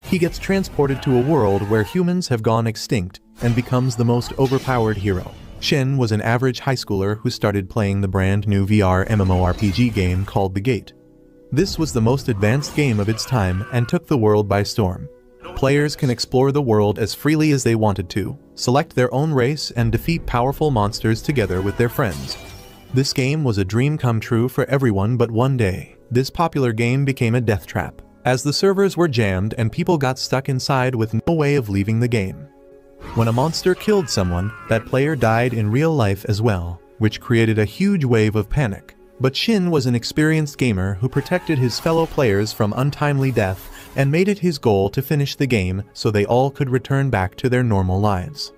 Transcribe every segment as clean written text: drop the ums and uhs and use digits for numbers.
He gets transported to a world where humans have gone extinct and becomes the most overpowered hero. Shin was an average high schooler who started playing the brand new VR MMORPG game called The Gate. This was the most advanced game of its time and took the world by storm. Players can explore the world as freely as they wanted to, select their own race, and defeat powerful monsters together with their friends. This game was a dream come true for everyone, but one day, this popular game became a death trap, as the servers were jammed and people got stuck inside with no way of leaving the game. When a monster killed someone, that player died in real life as well, which created a huge wave of panic. But Shin was an experienced gamer who protected his fellow players from untimely death and made it his goal to finish the game so they all could return back to their normal lives.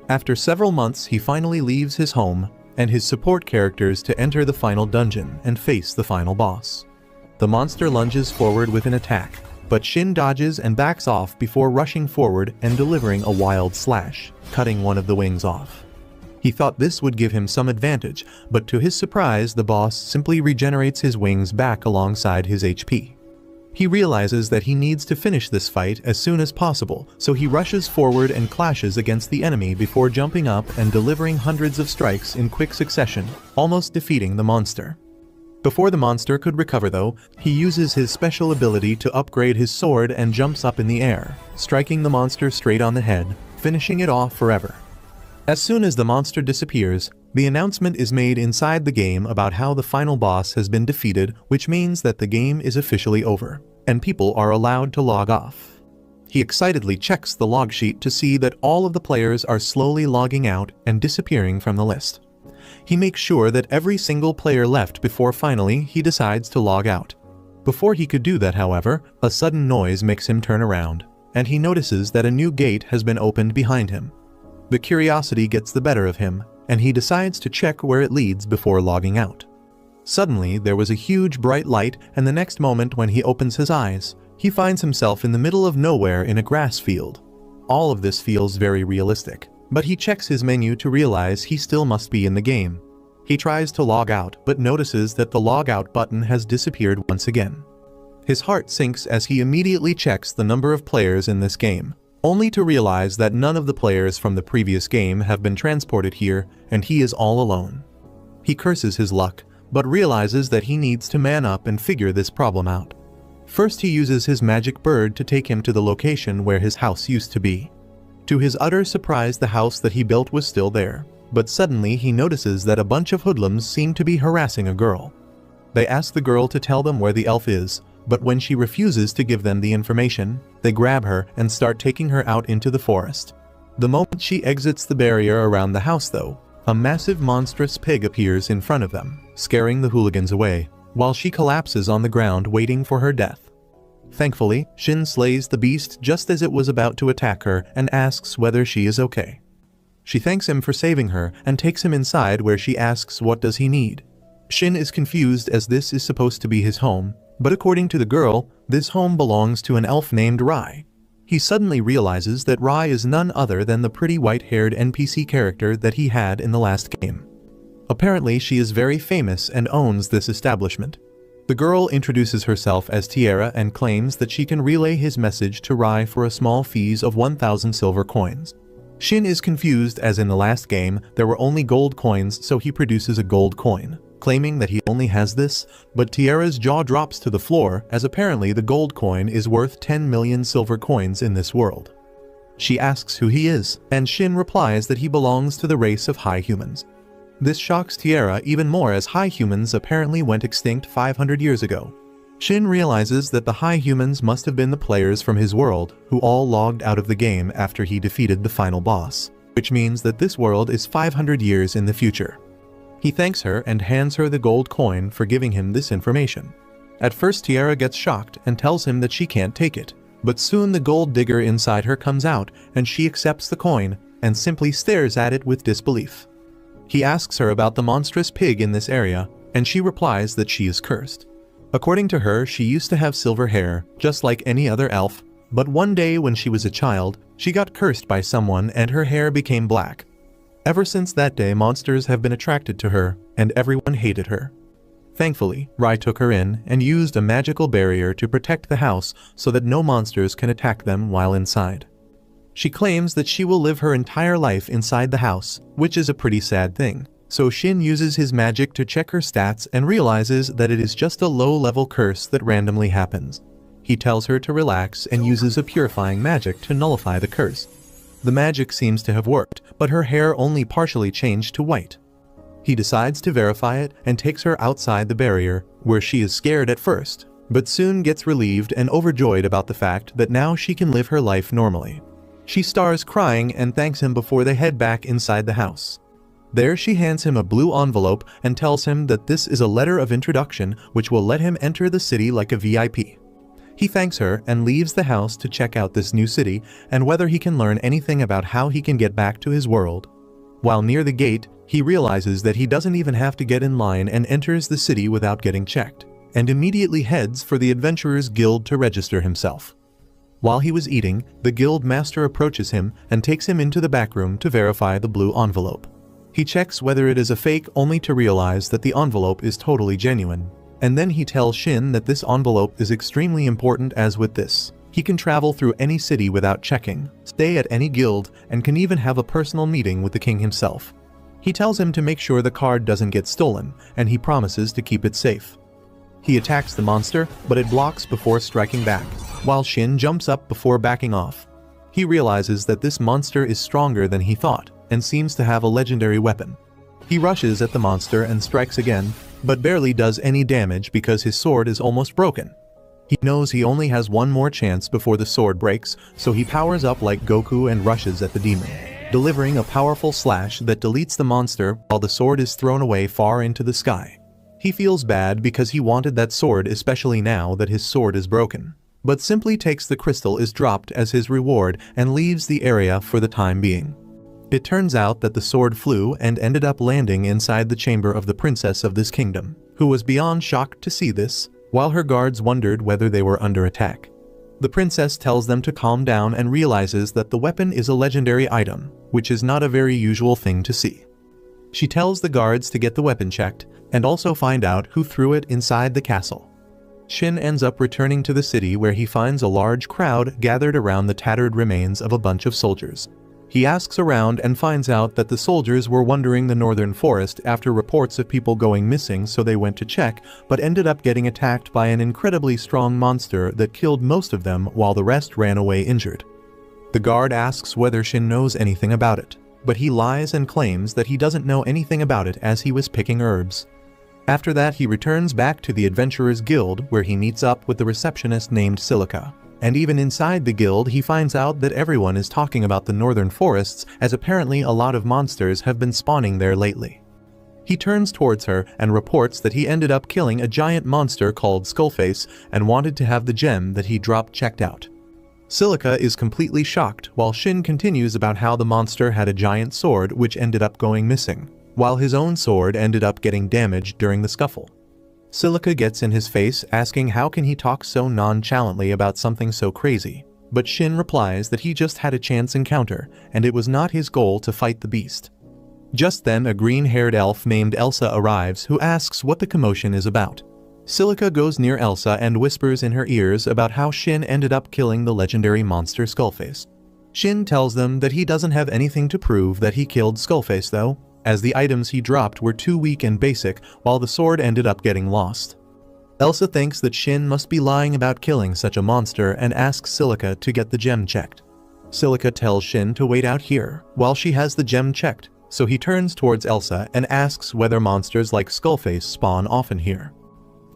After several months, he finally leaves his home and his support characters to enter the final dungeon and face the final boss. The monster lunges forward with an attack, but Shin dodges and backs off before rushing forward and delivering a wild slash, cutting one of the wings off. He thought this would give him some advantage, but to his surprise, the boss simply regenerates his wings back alongside his HP. He realizes that he needs to finish this fight as soon as possible, so he rushes forward and clashes against the enemy before jumping up and delivering hundreds of strikes in quick succession, almost defeating the monster. Before the monster could recover though, he uses his special ability to upgrade his sword and jumps up in the air, striking the monster straight on the head, finishing it off forever. As soon as the monster disappears, the announcement is made inside the game about how the final boss has been defeated, which means that the game is officially over, and people are allowed to log off. He excitedly checks the log sheet to see that all of the players are slowly logging out and disappearing from the list. He makes sure that every single player left before finally he decides to log out. Before he could do that, however, a sudden noise makes him turn around, and he notices that a new gate has been opened behind him. The curiosity gets the better of him, and he decides to check where it leads before logging out. Suddenly, there was a huge bright light, and the next moment when he opens his eyes, he finds himself in the middle of nowhere in a grass field. All of this feels very realistic, but he checks his menu to realize he still must be in the game. He tries to log out, but notices that the log out button has disappeared once again. His heart sinks as he immediately checks the number of players in this game, only to realize that none of the players from the previous game have been transported here, and he is all alone. He curses his luck, but realizes that he needs to man up and figure this problem out. First, he uses his magic bird to take him to the location where his house used to be. To his utter surprise, the house that he built was still there, but suddenly he notices that a bunch of hoodlums seem to be harassing a girl. They ask the girl to tell them where the elf is, but when she refuses to give them the information, they grab her and start taking her out into the forest. The moment she exits the barrier around the house though, a massive monstrous pig appears in front of them, scaring the hooligans away, while she collapses on the ground waiting for her death. Thankfully, Shin slays the beast just as it was about to attack her and asks whether she is okay. She thanks him for saving her and takes him inside, where she asks what does he need. Shin is confused as this is supposed to be his home, but according to the girl, this home belongs to an elf named Rai. He suddenly realizes that Rai is none other than the pretty white-haired NPC character that he had in the last game. Apparently, she is very famous and owns this establishment. The girl introduces herself as Tiara and claims that she can relay his message to Rai for a small fee of 1,000 silver coins. Shin is confused as in the last game there were only gold coins, so he produces a gold coin, claiming that he only has this, but Tiara's jaw drops to the floor as apparently the gold coin is worth 10 million silver coins in this world. She asks who he is, and Shin replies that he belongs to the race of high humans. This shocks Tiara even more as high humans apparently went extinct 500 years ago. Shin realizes that the high humans must have been the players from his world who all logged out of the game after he defeated the final boss, which means that this world is 500 years in the future. He thanks her and hands her the gold coin for giving him this information. At first, Tiara gets shocked and tells him that she can't take it, but soon the gold digger inside her comes out and she accepts the coin and simply stares at it with disbelief. He asks her about the monstrous pig in this area, and she replies that she is cursed. According to her, she used to have silver hair, just like any other elf, but one day when she was a child, she got cursed by someone and her hair became black. Ever since that day, monsters have been attracted to her, and everyone hated her. Thankfully, Rai took her in and used a magical barrier to protect the house so that no monsters can attack them while inside. She claims that she will live her entire life inside the house, which is a pretty sad thing. So Shin uses his magic to check her stats and realizes that it is just a low-level curse that randomly happens. He tells her to relax and uses a purifying magic to nullify the curse. The magic seems to have worked, but her hair only partially changed to white. He decides to verify it and takes her outside the barrier, where she is scared at first, but soon gets relieved and overjoyed about the fact that now she can live her life normally. She starts crying and thanks him before they head back inside the house. There she hands him a blue envelope and tells him that this is a letter of introduction which will let him enter the city like a VIP. He thanks her and leaves the house to check out this new city and whether he can learn anything about how he can get back to his world. While near the gate, he realizes that he doesn't even have to get in line and enters the city without getting checked, and immediately heads for the Adventurers Guild to register himself. While he was eating, the guild master approaches him and takes him into the back room to verify the blue envelope. He checks whether it is a fake only to realize that the envelope is totally genuine. And then he tells Shin that this envelope is extremely important, as with this, he can travel through any city without checking, stay at any guild, and can even have a personal meeting with the king himself. He tells him to make sure the card doesn't get stolen, and he promises to keep it safe. He attacks the monster, but it blocks before striking back, while Shin jumps up before backing off. He realizes that this monster is stronger than he thought, and seems to have a legendary weapon. He rushes at the monster and strikes again, but barely does any damage because his sword is almost broken. He knows he only has one more chance before the sword breaks, so he powers up like Goku and rushes at the demon, delivering a powerful slash that deletes the monster while the sword is thrown away far into the sky. He feels bad because he wanted that sword, especially now that his sword is broken, but simply takes the crystal is dropped as his reward and leaves the area for the time being. It turns out that the sword flew and ended up landing inside the chamber of the princess of this kingdom, who was beyond shocked to see this, while her guards wondered whether they were under attack. The princess tells them to calm down and realizes that the weapon is a legendary item, which is not a very usual thing to see. She tells the guards to get the weapon checked, and also find out who threw it inside the castle. Shin ends up returning to the city where he finds a large crowd gathered around the tattered remains of a bunch of soldiers. He asks around and finds out that the soldiers were wandering the northern forest after reports of people going missing, so they went to check, but ended up getting attacked by an incredibly strong monster that killed most of them while the rest ran away injured. The guard asks whether Shin knows anything about it, but he lies and claims that he doesn't know anything about it as he was picking herbs. After that, he returns back to the Adventurers Guild where he meets up with the receptionist named Silica. And even inside the guild, he finds out that everyone is talking about the northern forests, as apparently a lot of monsters have been spawning there lately. He turns towards her and reports that he ended up killing a giant monster called Skullface and wanted to have the gem that he dropped checked out. Silica is completely shocked while Shin continues about how the monster had a giant sword which ended up going missing, while his own sword ended up getting damaged during the scuffle. Silica gets in his face asking how can he talk so nonchalantly about something so crazy, but Shin replies that he just had a chance encounter and it was not his goal to fight the beast. Just then a green-haired elf named Elsa arrives who asks what the commotion is about. Silica goes near Elsa and whispers in her ears about how Shin ended up killing the legendary monster Skullface. Shin tells them that he doesn't have anything to prove that he killed Skullface though, as the items he dropped were too weak and basic, while the sword ended up getting lost. Elsa thinks that Shin must be lying about killing such a monster and asks Silica to get the gem checked. Silica tells Shin to wait out here while she has the gem checked, so he turns towards Elsa and asks whether monsters like Skullface spawn often here.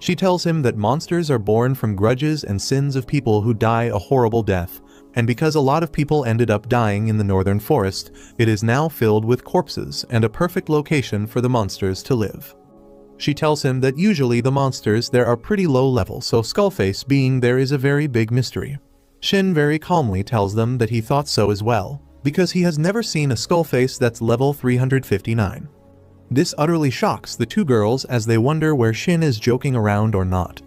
She tells him that monsters are born from grudges and sins of people who die a horrible death, and because a lot of people ended up dying in the northern forest, it is now filled with corpses and a perfect location for the monsters to live. She tells him that usually the monsters there are pretty low level, so Skullface being there is a very big mystery. Shin very calmly tells them that he thought so as well, because he has never seen a Skullface that's level 359. This utterly shocks the two girls as they wonder where Shin is joking around or not.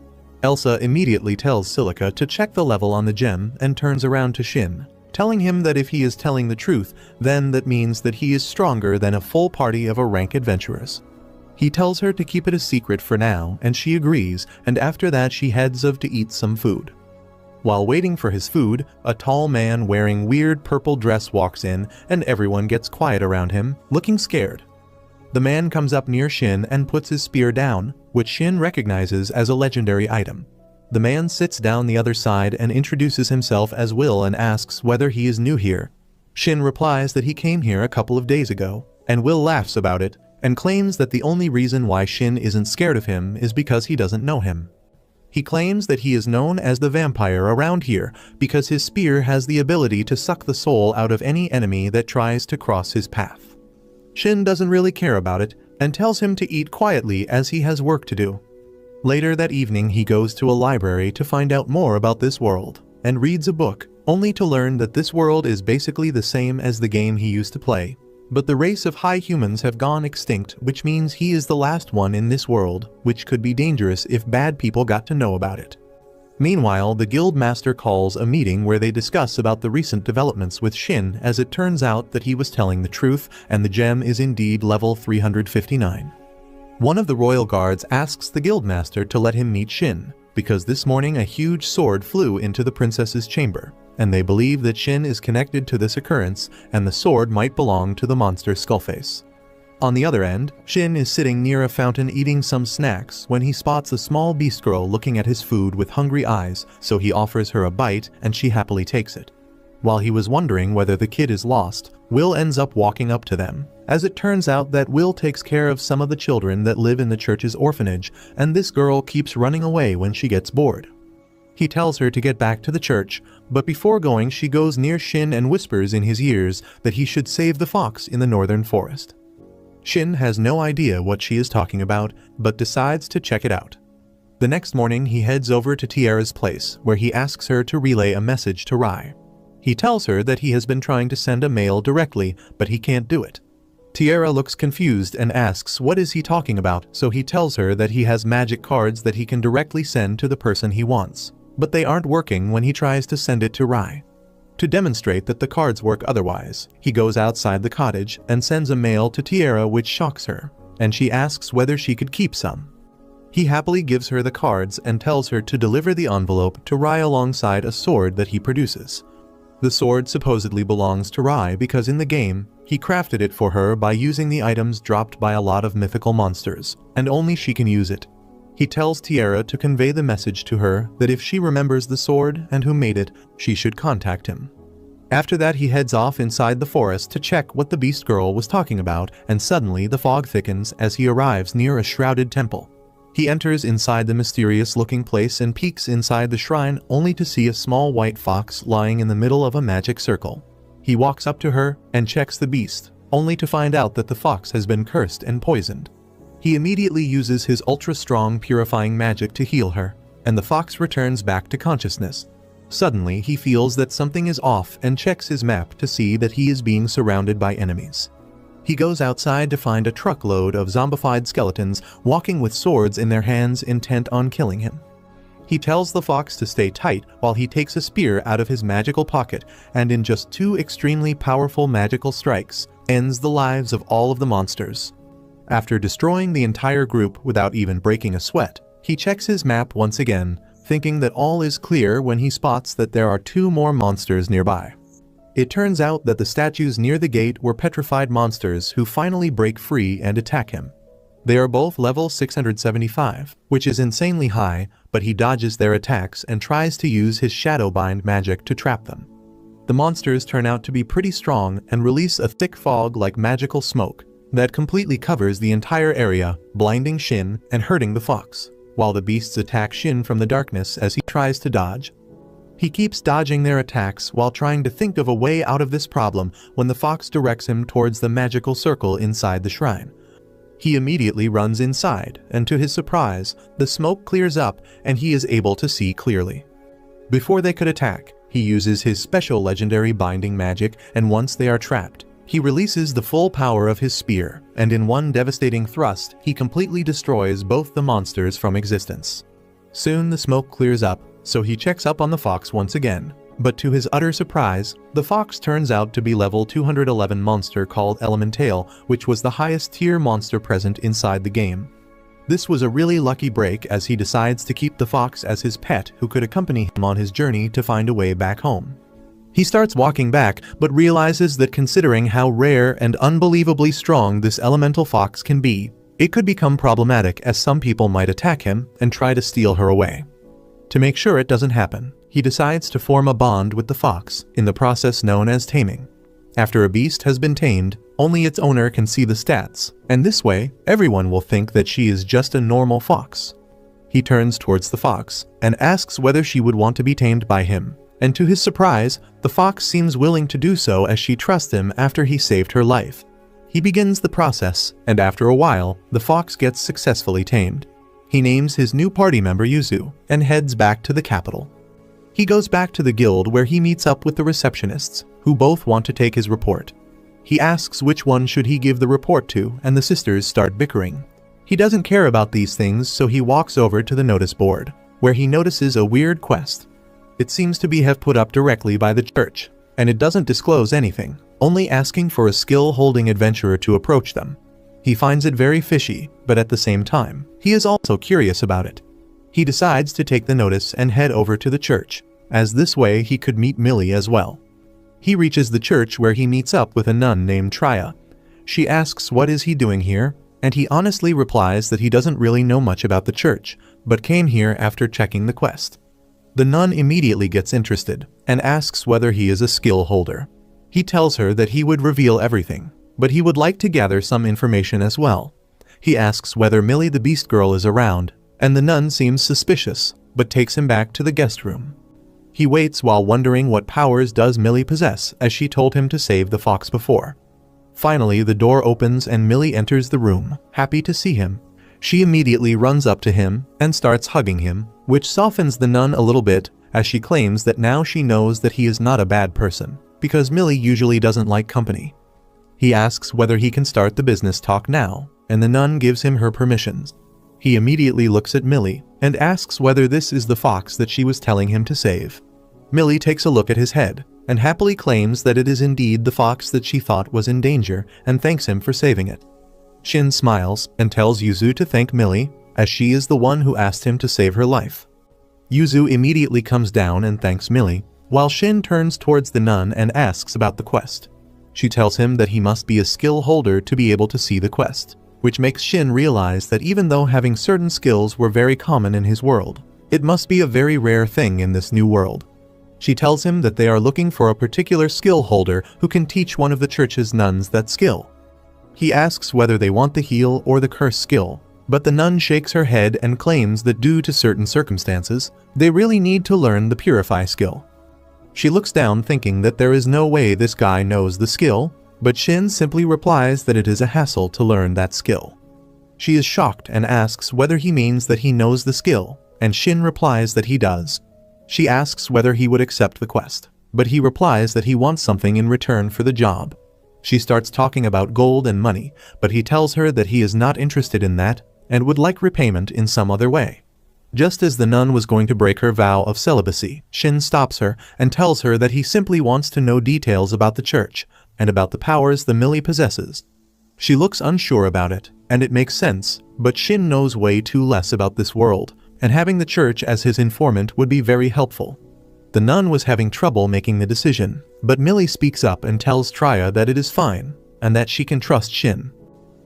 Elsa immediately tells Silica to check the level on the gem and turns around to Shin, telling him that if he is telling the truth, then that means that he is stronger than a full party of a rank adventurers. He tells her to keep it a secret for now, and she agrees, and after that she heads off to eat some food. While waiting for his food, a tall man wearing weird purple dress walks in, and everyone gets quiet around him, looking scared. The man comes up near Shin and puts his spear down, which Shin recognizes as a legendary item. The man sits down the other side and introduces himself as Will and asks whether he is new here. Shin replies that he came here a couple of days ago, and Will laughs about it, and claims that the only reason why Shin isn't scared of him is because he doesn't know him. He claims that he is known as the vampire around here because his spear has the ability to suck the soul out of any enemy that tries to cross his path. Shin doesn't really care about it and tells him to eat quietly as he has work to do. Later that evening he goes to a library to find out more about this world and reads a book, only to learn that this world is basically the same as the game he used to play. But the race of high humans have gone extinct, which means he is the last one in this world, which could be dangerous if bad people got to know about it. Meanwhile, the guild master calls a meeting where they discuss about the recent developments with Shin, as it turns out that he was telling the truth and the gem is indeed level 359. One of the royal guards asks the guild master to let him meet Shin, because this morning a huge sword flew into the princess's chamber, and they believe that Shin is connected to this occurrence and the sword might belong to the monster Skullface. On the other end, Shin is sitting near a fountain eating some snacks when he spots a small beast girl looking at his food with hungry eyes, so he offers her a bite and she happily takes it. While he was wondering whether the kid is lost, Will ends up walking up to them, as it turns out that Will takes care of some of the children that live in the church's orphanage, and this girl keeps running away when she gets bored. He tells her to get back to the church, but before going she goes near Shin and whispers in his ears that he should save the fox in the northern forest. Shin has no idea what she is talking about, but decides to check it out. The next morning he heads over to Tiara's place, where he asks her to relay a message to Rai. He tells her that he has been trying to send a mail directly, but he can't do it. Tiara looks confused and asks what is he talking about, so he tells her that he has magic cards that he can directly send to the person he wants. But they aren't working when he tries to send it to Rai. To demonstrate that the cards work otherwise, he goes outside the cottage and sends a mail to Tiara, which shocks her, and she asks whether she could keep some. He happily gives her the cards and tells her to deliver the envelope to Rai alongside a sword that he produces. The sword supposedly belongs to Rai because in the game, he crafted it for her by using the items dropped by a lot of mythical monsters, and only she can use it. He tells Tiara to convey the message to her that if she remembers the sword and who made it, she should contact him. After that he heads off inside the forest to check what the beast girl was talking about, and suddenly the fog thickens as he arrives near a shrouded temple. He enters inside the mysterious-looking place and peeks inside the shrine only to see a small white fox lying in the middle of a magic circle. He walks up to her and checks the beast, only to find out that the fox has been cursed and poisoned. He immediately uses his ultra-strong purifying magic to heal her, and the fox returns back to consciousness. Suddenly, he feels that something is off and checks his map to see that he is being surrounded by enemies. He goes outside to find a truckload of zombified skeletons walking with swords in their hands intent on killing him. He tells the fox to stay tight while he takes a spear out of his magical pocket and in just 2 extremely powerful magical strikes, ends the lives of all of the monsters. After destroying the entire group without even breaking a sweat, he checks his map once again, thinking that all is clear when he spots that there are 2 more monsters nearby. It turns out that the statues near the gate were petrified monsters who finally break free and attack him. They are both level 675, which is insanely high, but he dodges their attacks and tries to use his Shadowbind magic to trap them. The monsters turn out to be pretty strong and release a thick fog like magical smoke that completely covers the entire area, blinding Shin and hurting the fox, while the beasts attack Shin from the darkness as he tries to dodge. He keeps dodging their attacks while trying to think of a way out of this problem when the fox directs him towards the magical circle inside the shrine. He immediately runs inside, and to his surprise, the smoke clears up and he is able to see clearly. Before they could attack, he uses his special legendary binding magic, and once they are trapped, he releases the full power of his spear, and in one devastating thrust, he completely destroys both the monsters from existence. Soon the smoke clears up, so he checks up on the fox once again, But to his utter surprise, the fox turns out to be level 211 monster called Elemental, which was the highest tier monster present inside the game. This was a really lucky break as he decides to keep the fox as his pet who could accompany him on his journey to find a way back home. He starts walking back, but realizes that considering how rare and unbelievably strong this elemental fox can be, it could become problematic as some people might attack him and try to steal her away. To make sure it doesn't happen, he decides to form a bond with the fox, in the process known as taming. After a beast has been tamed, only its owner can see the stats, and this way, everyone will think that she is just a normal fox. He turns towards the fox and asks whether she would want to be tamed by him, and to his surprise, the fox seems willing to do so as she trusts him after he saved her life. He begins the process, and after a while, the fox gets successfully tamed. He names his new party member Yuzu and heads back to the capital. He goes back to the guild where he meets up with the receptionists, who both want to take his report. He asks which one should he give the report to, and the sisters start bickering. He doesn't care about these things, so he walks over to the notice board, where he notices a weird quest. It seems to be put up directly by the church, and it doesn't disclose anything, only asking for a skill-holding adventurer to approach them. He finds it very fishy, but at the same time, he is also curious about it. He decides to take the notice and head over to the church, as this way he could meet Millie as well. He reaches the church where he meets up with a nun named Trya. She asks what is he doing here, and he honestly replies that he doesn't really know much about the church, but came here after checking the quest. The nun immediately gets interested, and asks whether he is a skill holder. He tells her that he would reveal everything, but he would like to gather some information as well. He asks whether Millie the Beast Girl is around, and the nun seems suspicious, but takes him back to the guest room. He waits while wondering what powers does Millie possess, as she told him to save the fox before. Finally, the door opens and Millie enters the room, happy to see him. She immediately runs up to him and starts hugging him, which softens the nun a little bit, as she claims that now she knows that he is not a bad person, because Millie usually doesn't like company. He asks whether he can start the business talk now, and the nun gives him her permissions. He immediately looks at Millie and asks whether this is the fox that she was telling him to save. Millie takes a look at his head and happily claims that it is indeed the fox that she thought was in danger and thanks him for saving it. Shin smiles and tells Yuzu to thank Millie, as she is the one who asked him to save her life. Yuzu immediately comes down and thanks Millie, while Shin turns towards the nun and asks about the quest. She tells him that he must be a skill holder to be able to see the quest, which makes Shin realize that even though having certain skills were very common in his world, it must be a very rare thing in this new world. She tells him that they are looking for a particular skill holder who can teach one of the church's nuns that skill. He asks whether they want the heal or the curse skill, but the nun shakes her head and claims that due to certain circumstances, they really need to learn the purify skill. She looks down thinking that there is no way this guy knows the skill, but Shin simply replies that it is a hassle to learn that skill. She is shocked and asks whether he means that he knows the skill, and Shin replies that he does. She asks whether he would accept the quest, but he replies that he wants something in return for the job. She starts talking about gold and money, but he tells her that he is not interested in that and would like repayment in some other way. Just as the nun was going to break her vow of celibacy, Shin stops her and tells her that he simply wants to know details about the church and about the powers the Millie possesses. She looks unsure about it, and it makes sense, but Shin knows way too less about this world, and having the church as his informant would be very helpful. The nun was having trouble making the decision, but Millie speaks up and tells Trya that it is fine, and that she can trust Shin.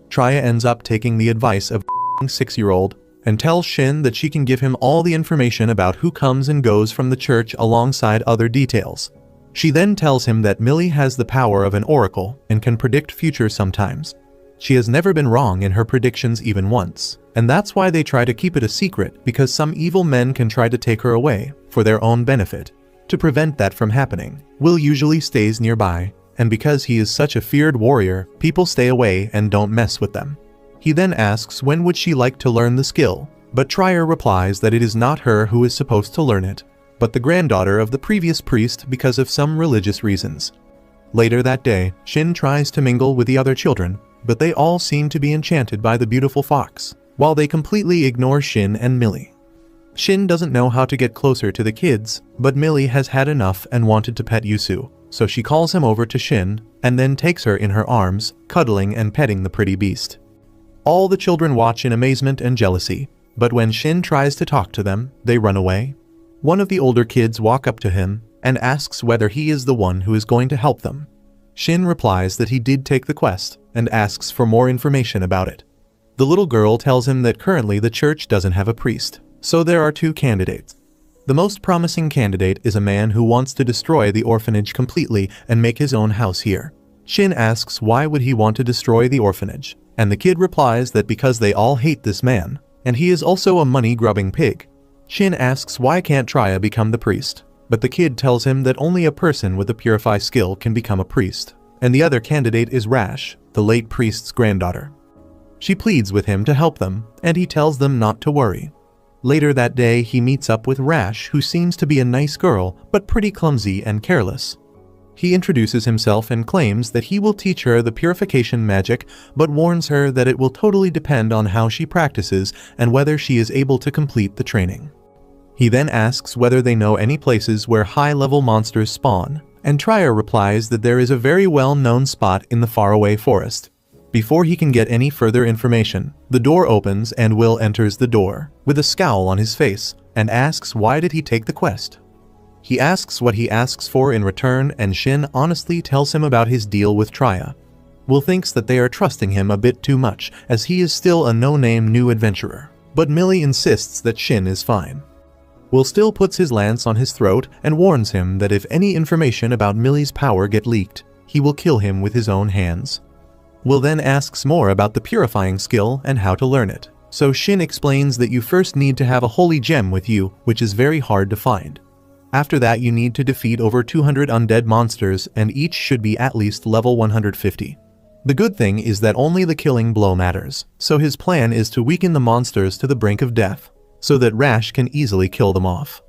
Trya ends up taking the advice of a 6-year-old, and tells Shin that she can give him all the information about who comes and goes from the church alongside other details. She then tells him that Millie has the power of an oracle and can predict future sometimes. She has never been wrong in her predictions even once, and that's why they try to keep it a secret, because some evil men can try to take her away for their own benefit. To prevent that from happening, Will usually stays nearby, and because he is such a feared warrior, people stay away and don't mess with them. He then asks when would she like to learn the skill, but Trya replies that it is not her who is supposed to learn it, but the granddaughter of the previous priest because of some religious reasons. Later that day, Shin tries to mingle with the other children, but they all seem to be enchanted by the beautiful fox, while they completely ignore Shin and Millie. Shin doesn't know how to get closer to the kids, but Millie has had enough and wanted to pet Yusu, so she calls him over to Shin and then takes her in her arms, cuddling and petting the pretty beast. All the children watch in amazement and jealousy, but when Shin tries to talk to them, they run away. One of the older kids walk up to him and asks whether he is the one who is going to help them. Shin replies that he did take the quest and asks for more information about it. The little girl tells him that currently the church doesn't have a priest, so there are two candidates. The most promising candidate is a man who wants to destroy the orphanage completely and make his own house here. Shin asks why would he want to destroy the orphanage, and the kid replies that because they all hate this man, and he is also a money-grubbing pig. Shin asks why can't Triya become the priest, but the kid tells him that only a person with a purify skill can become a priest, and the other candidate is Rash, the late priest's granddaughter. She pleads with him to help them, and he tells them not to worry. Later that day, he meets up with Rash, who seems to be a nice girl, but pretty clumsy and careless. He introduces himself and claims that he will teach her the purification magic, but warns her that it will totally depend on how she practices and whether she is able to complete the training. He then asks whether they know any places where high-level monsters spawn, and Triya replies that there is a very well-known spot in the faraway forest. Before he can get any further information, the door opens and Will enters the door, with a scowl on his face, and asks why did he take the quest. He asks what he asks for in return, and Shin honestly tells him about his deal with Triya. Will thinks that they are trusting him a bit too much, as he is still a no-name new adventurer, but Millie insists that Shin is fine. Will still puts his lance on his throat and warns him that if any information about Millie's power get leaked, he will kill him with his own hands. Will then asks more about the purifying skill and how to learn it, so Shin explains that you first need to have a holy gem with you, which is very hard to find. After that you need to defeat over 200 undead monsters, and each should be at least level 150. The good thing is that only the killing blow matters, so his plan is to weaken the monsters to the brink of death, so that Rash can easily kill them off.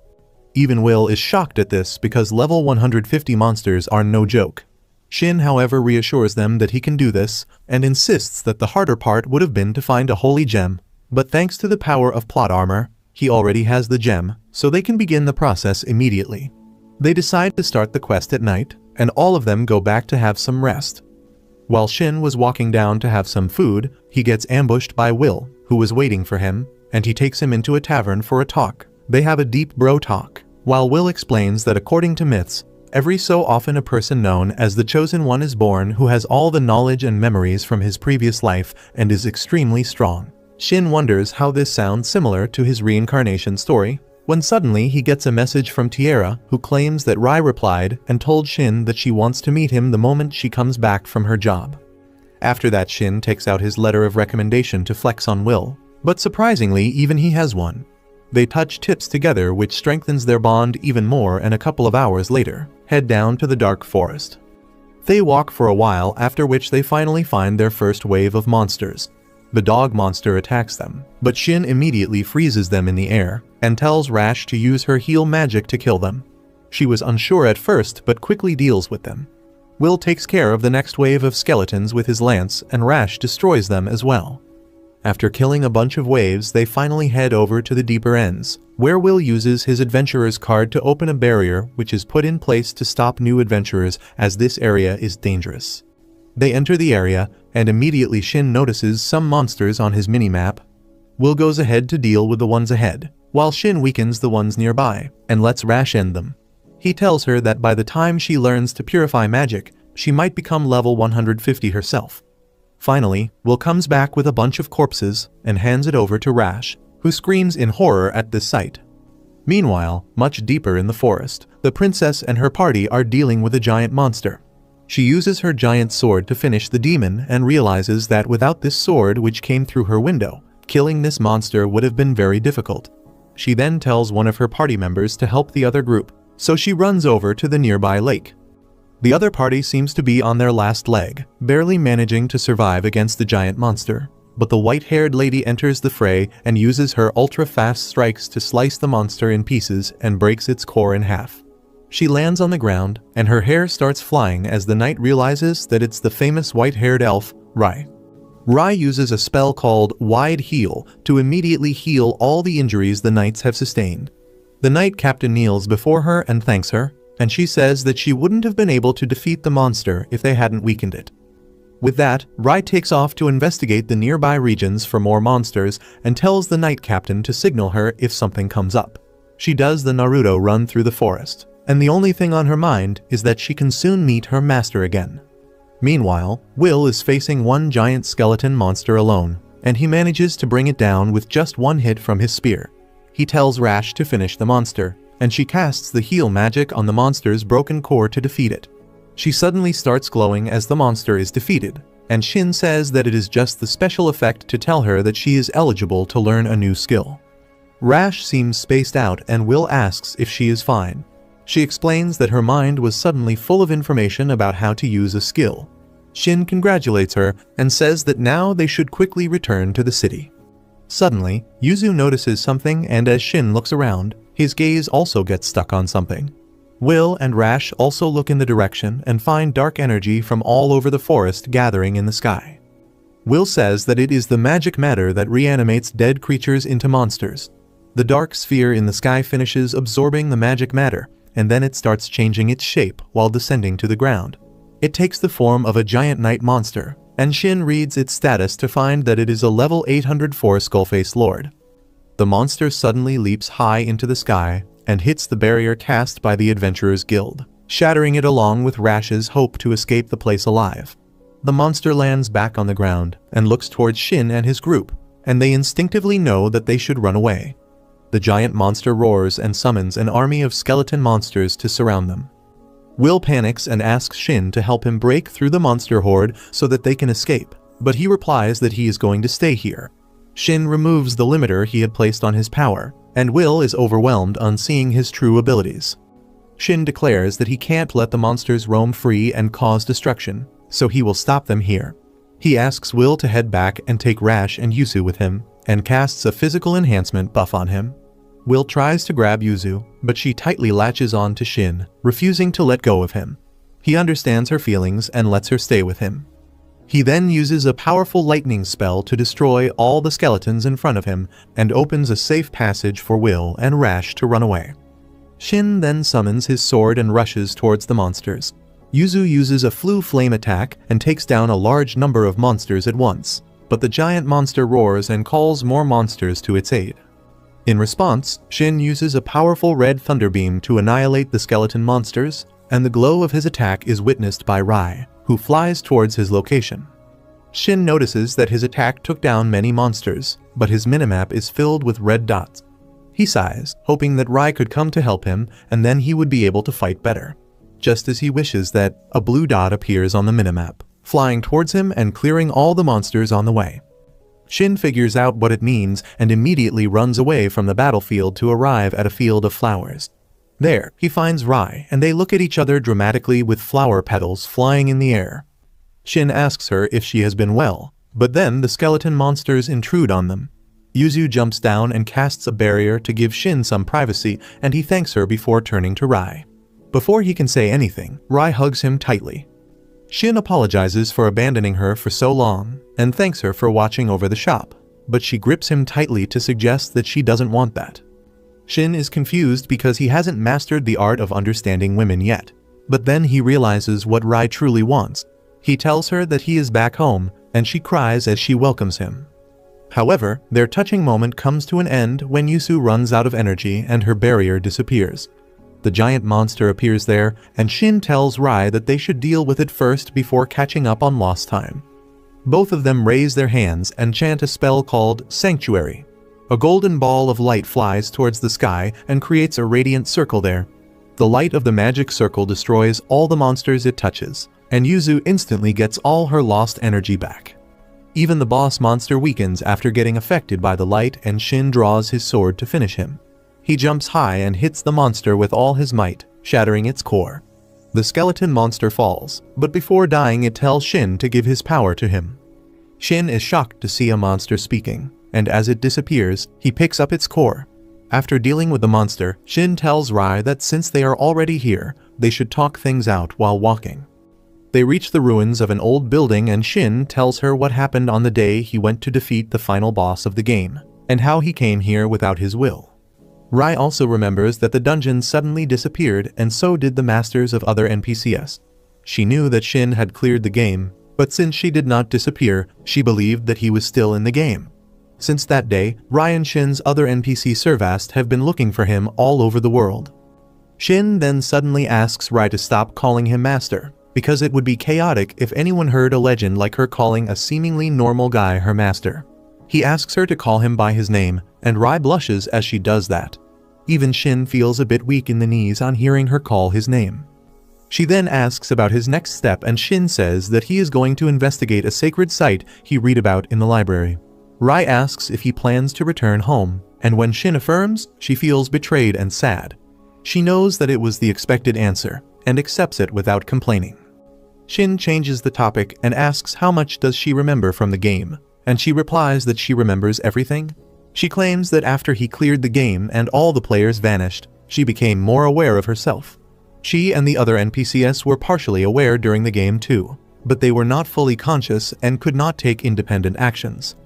Even Will is shocked at this because level 150 monsters are no joke. Shin, however, reassures them that he can do this, and insists that the harder part would have been to find a holy gem, but thanks to the power of plot armor, he already has the gem, so they can begin the process immediately. They decide to start the quest at night, and all of them go back to have some rest. While Shin was walking down to have some food, he gets ambushed by Will, who was waiting for him, and he takes him into a tavern for a talk. They have a deep bro talk, while Will explains that according to myths, every so often a person known as the Chosen One is born who has all the knowledge and memories from his previous life and is extremely strong. Shin wonders how this sounds similar to his reincarnation story, when suddenly he gets a message from Tiara, who claims that Rai replied and told Shin that she wants to meet him the moment she comes back from her job. After that, Shin takes out his letter of recommendation to flex on Will, but surprisingly even he has one. They touch tips together, which strengthens their bond even more, and a couple of hours later, head down to the dark forest. They walk for a while, after which they finally find their first wave of monsters. The dog monster attacks them, but Shin immediately freezes them in the air, and tells Rash to use her heal magic to kill them. She was unsure at first, but quickly deals with them. Will takes care of the next wave of skeletons with his lance, and Rash destroys them as well. After killing a bunch of waves, they finally head over to the deeper ends, where Will uses his adventurer's card to open a barrier which is put in place to stop new adventurers, as this area is dangerous. They enter the area, and immediately Shin notices some monsters on his minimap. Will goes ahead to deal with the ones ahead, while Shin weakens the ones nearby, and lets Rash end them. He tells her that by the time she learns to purify magic, she might become level 150 herself. Finally, Will comes back with a bunch of corpses and hands it over to Rash, who screams in horror at this sight. Meanwhile, much deeper in the forest, the princess and her party are dealing with a giant monster. She uses her giant sword to finish the demon and realizes that without this sword, which came through her window, killing this monster would have been very difficult. She then tells one of her party members to help the other group, so she runs over to the nearby lake. The other party seems to be on their last leg, barely managing to survive against the giant monster. But the white-haired lady enters the fray and uses her ultra-fast strikes to slice the monster in pieces and breaks its core in half. She lands on the ground, and her hair starts flying as the knight realizes that it's the famous white-haired elf, Rai. Rai uses a spell called Wide Heal to immediately heal all the injuries the knights have sustained. The knight captain kneels before her and thanks her, and she says that she wouldn't have been able to defeat the monster if they hadn't weakened it. With that, Rai takes off to investigate the nearby regions for more monsters and tells the knight captain to signal her if something comes up. She does the Naruto run through the forest, and the only thing on her mind is that she can soon meet her master again. Meanwhile, Will is facing one giant skeleton monster alone, and he manages to bring it down with just one hit from his spear. He tells Rash to finish the monster, and she casts the heal magic on the monster's broken core to defeat it. She suddenly starts glowing as the monster is defeated, and Shin says that it is just the special effect to tell her that she is eligible to learn a new skill. Rash seems spaced out and Will asks if she is fine. She explains that her mind was suddenly full of information about how to use a skill. Shin congratulates her and says that now they should quickly return to the city. Suddenly, Yuzu notices something, and as Shin looks around, his gaze also gets stuck on something. Will and Rash also look in the direction and find dark energy from all over the forest gathering in the sky. Will says that it is the magic matter that reanimates dead creatures into monsters. The dark sphere in the sky finishes absorbing the magic matter, and then it starts changing its shape while descending to the ground. It takes the form of a giant night monster, and Shin reads its status to find that it is a level 804 Skullface Lord. The monster suddenly leaps high into the sky and hits the barrier cast by the Adventurers Guild, shattering it along with Rash's hope to escape the place alive. The monster lands back on the ground and looks towards Shin and his group, and they instinctively know that they should run away. The giant monster roars and summons an army of skeleton monsters to surround them. Will panics and asks Shin to help him break through the monster horde so that they can escape, but he replies that he is going to stay here. Shin removes the limiter he had placed on his power, and Will is overwhelmed on seeing his true abilities. Shin declares that he can't let the monsters roam free and cause destruction, so he will stop them here. He asks Will to head back and take Rash and Yuzu with him, and casts a physical enhancement buff on him. Will tries to grab Yuzu, but she tightly latches on to Shin, refusing to let go of him. He understands her feelings and lets her stay with him. He then uses a powerful lightning spell to destroy all the skeletons in front of him and opens a safe passage for Will and Rash to run away. Shin then summons his sword and rushes towards the monsters. Yuzu uses a flame attack and takes down a large number of monsters at once, but the giant monster roars and calls more monsters to its aid. In response, Shin uses a powerful red thunder beam to annihilate the skeleton monsters, and the glow of his attack is witnessed by Rai, who flies towards his location. Shin notices that his attack took down many monsters, but his minimap is filled with red dots. He sighs, hoping that Rai could come to help him, and then he would be able to fight better. Just as he wishes that, a blue dot appears on the minimap, flying towards him and clearing all the monsters on the way. Shin figures out what it means and immediately runs away from the battlefield to arrive at a field of flowers. There, he finds Rai, and they look at each other dramatically with flower petals flying in the air. Shin asks her if she has been well, but then the skeleton monsters intrude on them. Yuzu jumps down and casts a barrier to give Shin some privacy, and he thanks her before turning to Rai. Before he can say anything, Rai hugs him tightly. Shin apologizes for abandoning her for so long, and thanks her for watching over the shop, but she grips him tightly to suggest that she doesn't want that. Shin is confused because he hasn't mastered the art of understanding women yet, but then he realizes what Rai truly wants. He tells her that he is back home, and she cries as she welcomes him. However, their touching moment comes to an end when Yuzu runs out of energy and her barrier disappears. The giant monster appears there, and Shin tells Rai that they should deal with it first before catching up on lost time. Both of them raise their hands and chant a spell called Sanctuary. A golden ball of light flies towards the sky and creates a radiant circle there. The light of the magic circle destroys all the monsters it touches, and Yuzu instantly gets all her lost energy back. Even the boss monster weakens after getting affected by the light, and Shin draws his sword to finish him. He jumps high and hits the monster with all his might, shattering its core. The skeleton monster falls, but before dying it tells Shin to give his power to him. Shin is shocked to see a monster speaking, and as it disappears, he picks up its core. After dealing with the monster, Shin tells Rai that since they are already here, they should talk things out while walking. They reach the ruins of an old building and Shin tells her what happened on the day he went to defeat the final boss of the game, and how he came here without his will. Rai also remembers that the dungeon suddenly disappeared and so did the masters of other NPCs. She knew that Shin had cleared the game, but since she did not disappear, she believed that he was still in the game. Since that day, Rai and Shin's other NPC Servast have been looking for him all over the world. Shin then suddenly asks Rai to stop calling him master, because it would be chaotic if anyone heard a legend like her calling a seemingly normal guy her master. He asks her to call him by his name, and Rai blushes as she does that. Even Shin feels a bit weak in the knees on hearing her call his name. She then asks about his next step and Shin says that he is going to investigate a sacred site he read about in the library. Rai asks if he plans to return home, and when Shin affirms, she feels betrayed and sad. She knows that it was the expected answer, and accepts it without complaining. Shin changes the topic and asks how much does she remember from the game, and she replies that she remembers everything. She claims that after he cleared the game and all the players vanished, she became more aware of herself. She and the other NPCs were partially aware during the game too, but they were not fully conscious and could not take independent actions.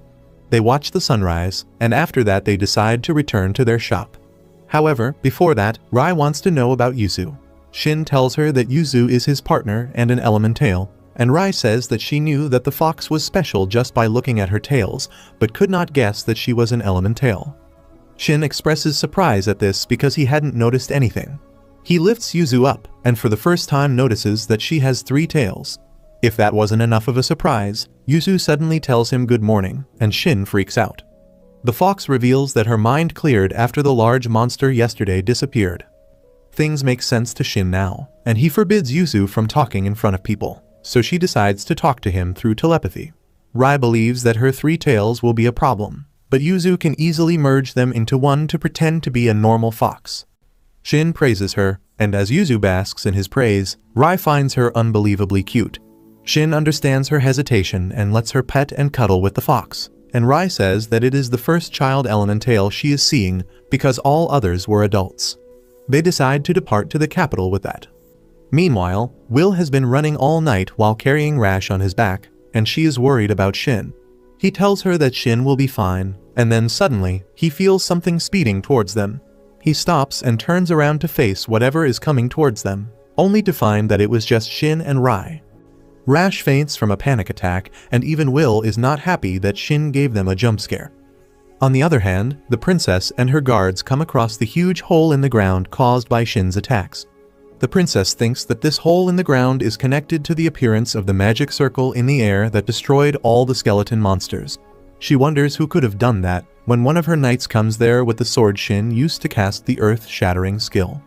They watch the sunrise, and after that they decide to return to their shop. However, before that, Rai wants to know about Yuzu. Shin tells her that Yuzu is his partner and an elemental, and Rai says that she knew that the fox was special just by looking at her tails, but could not guess that she was an elemental. Shin expresses surprise at this because he hadn't noticed anything. He lifts Yuzu up, and for the first time notices that she has 3 tails. If that wasn't enough of a surprise, Yuzu suddenly tells him good morning, and Shin freaks out. The fox reveals that her mind cleared after the large monster yesterday disappeared. Things make sense to Shin now, and he forbids Yuzu from talking in front of people, so she decides to talk to him through telepathy. Rai believes that her 3 tails will be a problem, but Yuzu can easily merge them into one to pretend to be a normal fox. Shin praises her, and as Yuzu basks in his praise, Rai finds her unbelievably cute. Shin understands her hesitation and lets her pet and cuddle with the fox, and Rai says that it is the first child elemental she is seeing because all others were adults. They decide to depart to the capital with that. Meanwhile, Will has been running all night while carrying Rash on his back, and she is worried about Shin. He tells her that Shin will be fine, and then suddenly, he feels something speeding towards them. He stops and turns around to face whatever is coming towards them, only to find that it was just Shin and Rai. Rash faints from a panic attack, and even Will is not happy that Shin gave them a jump scare. On the other hand, the princess and her guards come across the huge hole in the ground caused by Shin's attacks. The princess thinks that this hole in the ground is connected to the appearance of the magic circle in the air that destroyed all the skeleton monsters. She wonders who could have done that when one of her knights comes there with the sword Shin used to cast the earth-shattering skill.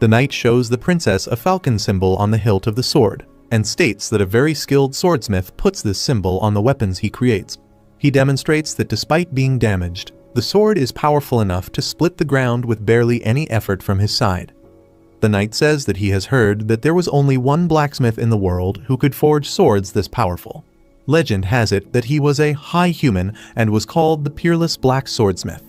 The knight shows the princess a falcon symbol on the hilt of the sword, and states that a very skilled swordsmith puts this symbol on the weapons he creates. He demonstrates that despite being damaged, the sword is powerful enough to split the ground with barely any effort from his side. The knight says that he has heard that there was only one blacksmith in the world who could forge swords this powerful. Legend has it that he was a high human and was called the Peerless Black Swordsmith.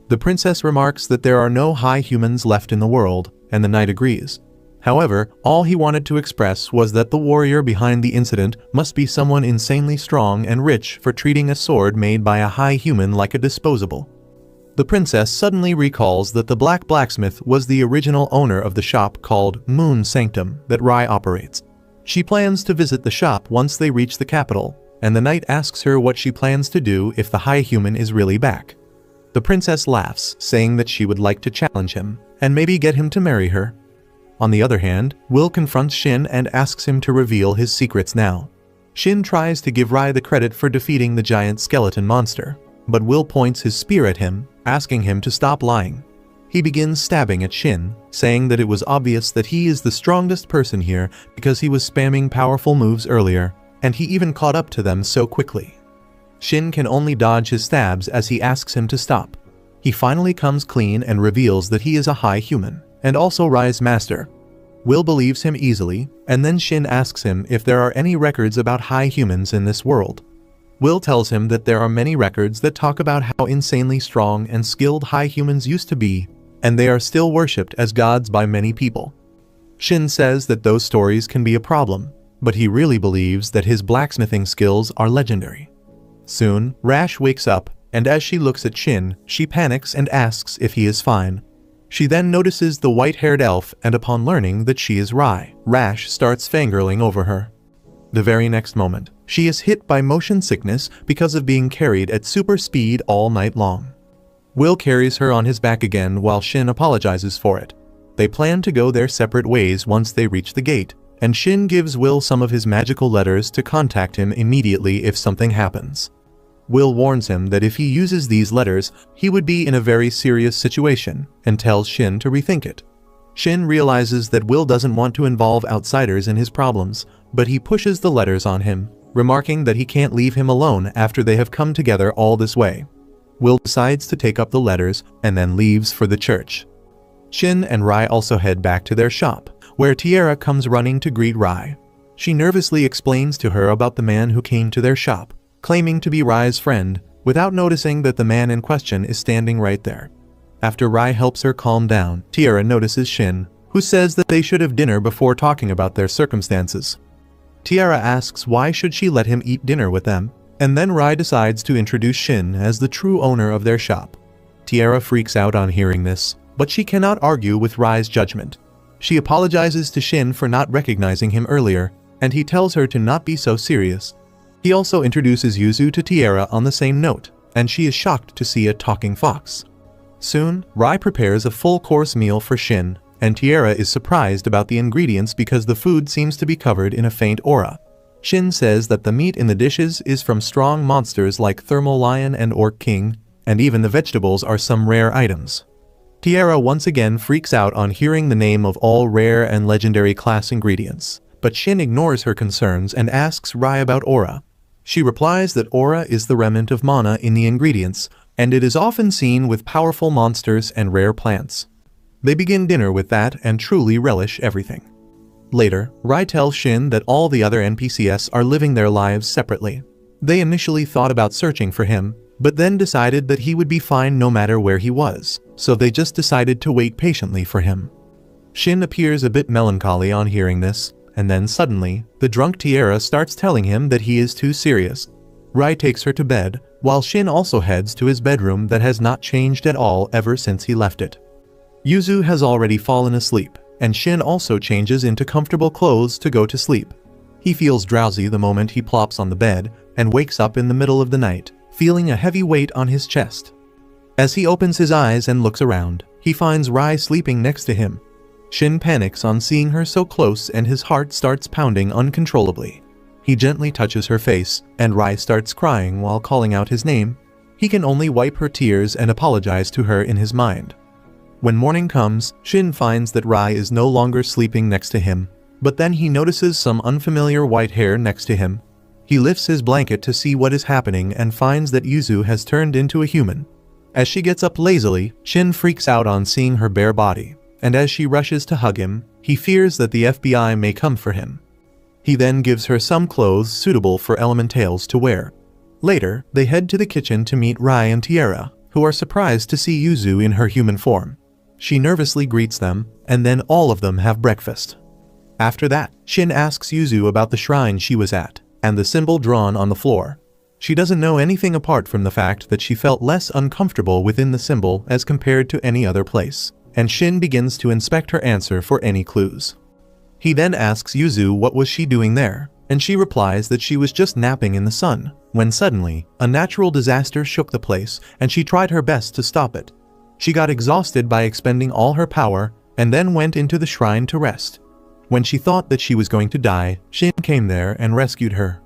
The princess remarks that there are no high humans left in the world, and the knight agrees. However, all he wanted to express was that the warrior behind the incident must be someone insanely strong and rich for treating a sword made by a high human like a disposable. The princess suddenly recalls that the Black Blacksmith was the original owner of the shop called Moon Sanctum that Rai operates. She plans to visit the shop once they reach the capital, and the knight asks her what she plans to do if the high human is really back. The princess laughs, saying that she would like to challenge him, and maybe get him to marry her. On the other hand, Will confronts Shin and asks him to reveal his secrets now. Shin tries to give Rai the credit for defeating the giant skeleton monster, but Will points his spear at him, asking him to stop lying. He begins stabbing at Shin, saying that it was obvious that he is the strongest person here because he was spamming powerful moves earlier, and he even caught up to them so quickly. Shin can only dodge his stabs as he asks him to stop. He finally comes clean and reveals that he is a high human, and also Rai's master. Will believes him easily, and then Shin asks him if there are any records about high humans in this world. Will tells him that there are many records that talk about how insanely strong and skilled high humans used to be, and they are still worshipped as gods by many people. Shin says that those stories can be a problem, but he really believes that his blacksmithing skills are legendary. Soon, Rash wakes up, and as she looks at Shin, she panics and asks if he is fine. She then notices the white-haired elf, and upon learning that she is Rai, Rash starts fangirling over her. The very next moment, she is hit by motion sickness because of being carried at super speed all night long. Will carries her on his back again while Shin apologizes for it. They plan to go their separate ways once they reach the gate, and Shin gives Will some of his magical letters to contact him immediately if something happens. Will warns him that if he uses these letters, he would be in a very serious situation, and tells Shin to rethink it. Shin realizes that Will doesn't want to involve outsiders in his problems, but he pushes the letters on him, remarking that he can't leave him alone after they have come together all this way. Will decides to take up the letters and then leaves for the church. Shin and Rai also head back to their shop, where Tiara comes running to greet Rai. She nervously explains to her about the man who came to their shop, claiming to be Rai's friend, without noticing that the man in question is standing right there. After Rai helps her calm down, Tiara notices Shin, who says that they should have dinner before talking about their circumstances. Tiara asks why should she let him eat dinner with them, and then Rai decides to introduce Shin as the true owner of their shop. Tiara freaks out on hearing this, but she cannot argue with Rai's judgment. She apologizes to Shin for not recognizing him earlier, and he tells her to not be so serious. He also introduces Yuzu to Tiara on the same note, and she is shocked to see a talking fox. Soon, Rai prepares a full-course meal for Shin, and Tiara is surprised about the ingredients because the food seems to be covered in a faint aura. Shin says that the meat in the dishes is from strong monsters like Thermal Lion and Orc King, and even the vegetables are some rare items. Tiara once again freaks out on hearing the name of all rare and legendary class ingredients, but Shin ignores her concerns and asks Rai about aura. She replies that aura is the remnant of mana in the ingredients, and it is often seen with powerful monsters and rare plants. They begin dinner with that and truly relish everything. Later, Rai tells Shin that all the other NPCs are living their lives separately. They initially thought about searching for him, but then decided that he would be fine no matter where he was, so they just decided to wait patiently for him. Shin appears a bit melancholy on hearing this, and then suddenly, the drunk Tiara starts telling him that he is too serious. Rai takes her to bed, while Shin also heads to his bedroom that has not changed at all ever since he left it. Yuzu has already fallen asleep, and Shin also changes into comfortable clothes to go to sleep. He feels drowsy the moment he plops on the bed, and wakes up in the middle of the night, feeling a heavy weight on his chest. As he opens his eyes and looks around, he finds Rai sleeping next to him. Shin panics on seeing her so close and his heart starts pounding uncontrollably. He gently touches her face, and Rai starts crying while calling out his name. He can only wipe her tears and apologize to her in his mind. When morning comes, Shin finds that Rai is no longer sleeping next to him, but then he notices some unfamiliar white hair next to him. He lifts his blanket to see what is happening and finds that Yuzu has turned into a human. As she gets up lazily, Shin freaks out on seeing her bare body, and as she rushes to hug him, he fears that the FBI may come for him. He then gives her some clothes suitable for elementals to wear. Later, they head to the kitchen to meet Rai and Tiara, who are surprised to see Yuzu in her human form. She nervously greets them, and then all of them have breakfast. After that, Shin asks Yuzu about the shrine she was at, and the symbol drawn on the floor. She doesn't know anything apart from the fact that she felt less uncomfortable within the symbol as compared to any other place, and Shin begins to inspect her answer for any clues. He then asks Yuzu what was she doing there, and she replies that she was just napping in the sun, when suddenly, a natural disaster shook the place, and she tried her best to stop it. She got exhausted by expending all her power, and then went into the shrine to rest. When she thought that she was going to die, Shin came there and rescued her.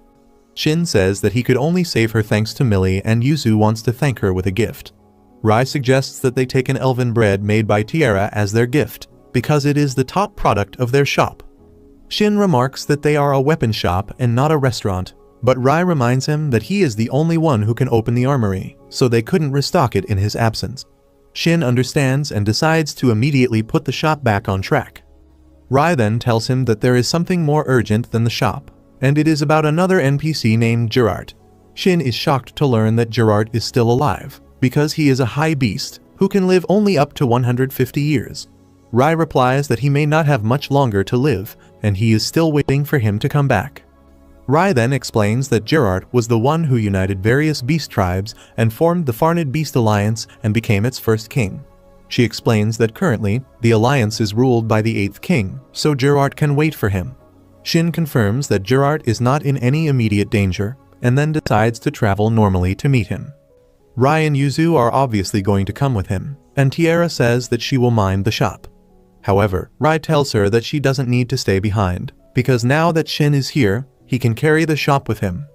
Shin says that he could only save her thanks to Millie, and Yuzu wants to thank her with a gift. Rai suggests that they take an elven bread made by Tiara as their gift, because it is the top product of their shop. Shin remarks that they are a weapon shop and not a restaurant, but Rai reminds him that he is the only one who can open the armory, so they couldn't restock it in his absence. Shin understands and decides to immediately put the shop back on track. Rai then tells him that there is something more urgent than the shop, and it is about another NPC named Gerard. Shin is shocked to learn that Gerard is still alive, because he is a high beast who can live only up to 150 years. Rai replies that he may not have much longer to live, and he is still waiting for him to come back. Rai then explains that Gerard was the one who united various beast tribes and formed the Farnid Beast Alliance and became its first king. She explains that currently, the alliance is ruled by the 8th king, so Gerard can wait for him. Shin confirms that Gerard is not in any immediate danger, and then decides to travel normally to meet him. Rai and Yuzu are obviously going to come with him, and Tiara says that she will mind the shop. However, Rai tells her that she doesn't need to stay behind, because now that Shin is here, he can carry the shop with him.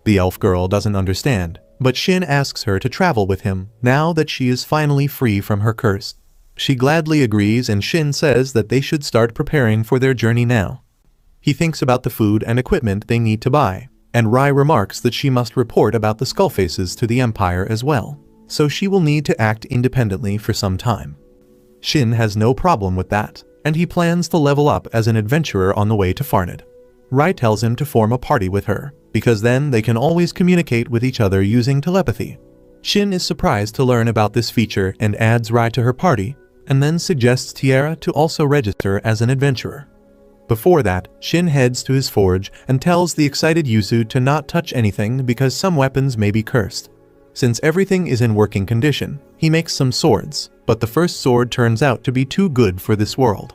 The elf girl doesn't understand, but Shin asks her to travel with him now that she is finally free from her curse. She gladly agrees, and Shin says that they should start preparing for their journey now. He thinks about the food and equipment they need to buy, and Rai remarks that she must report about the Skullfaces to the Empire as well, so she will need to act independently for some time. Shin has no problem with that, and he plans to level up as an adventurer on the way to Farnid. Rai tells him to form a party with her, because then they can always communicate with each other using telepathy. Shin is surprised to learn about this feature and adds Rai to her party, and then suggests Tiara to also register as an adventurer. Before that, Shin heads to his forge and tells the excited Yuzu to not touch anything because some weapons may be cursed. Since everything is in working condition, he makes some swords, but the first sword turns out to be too good for this world.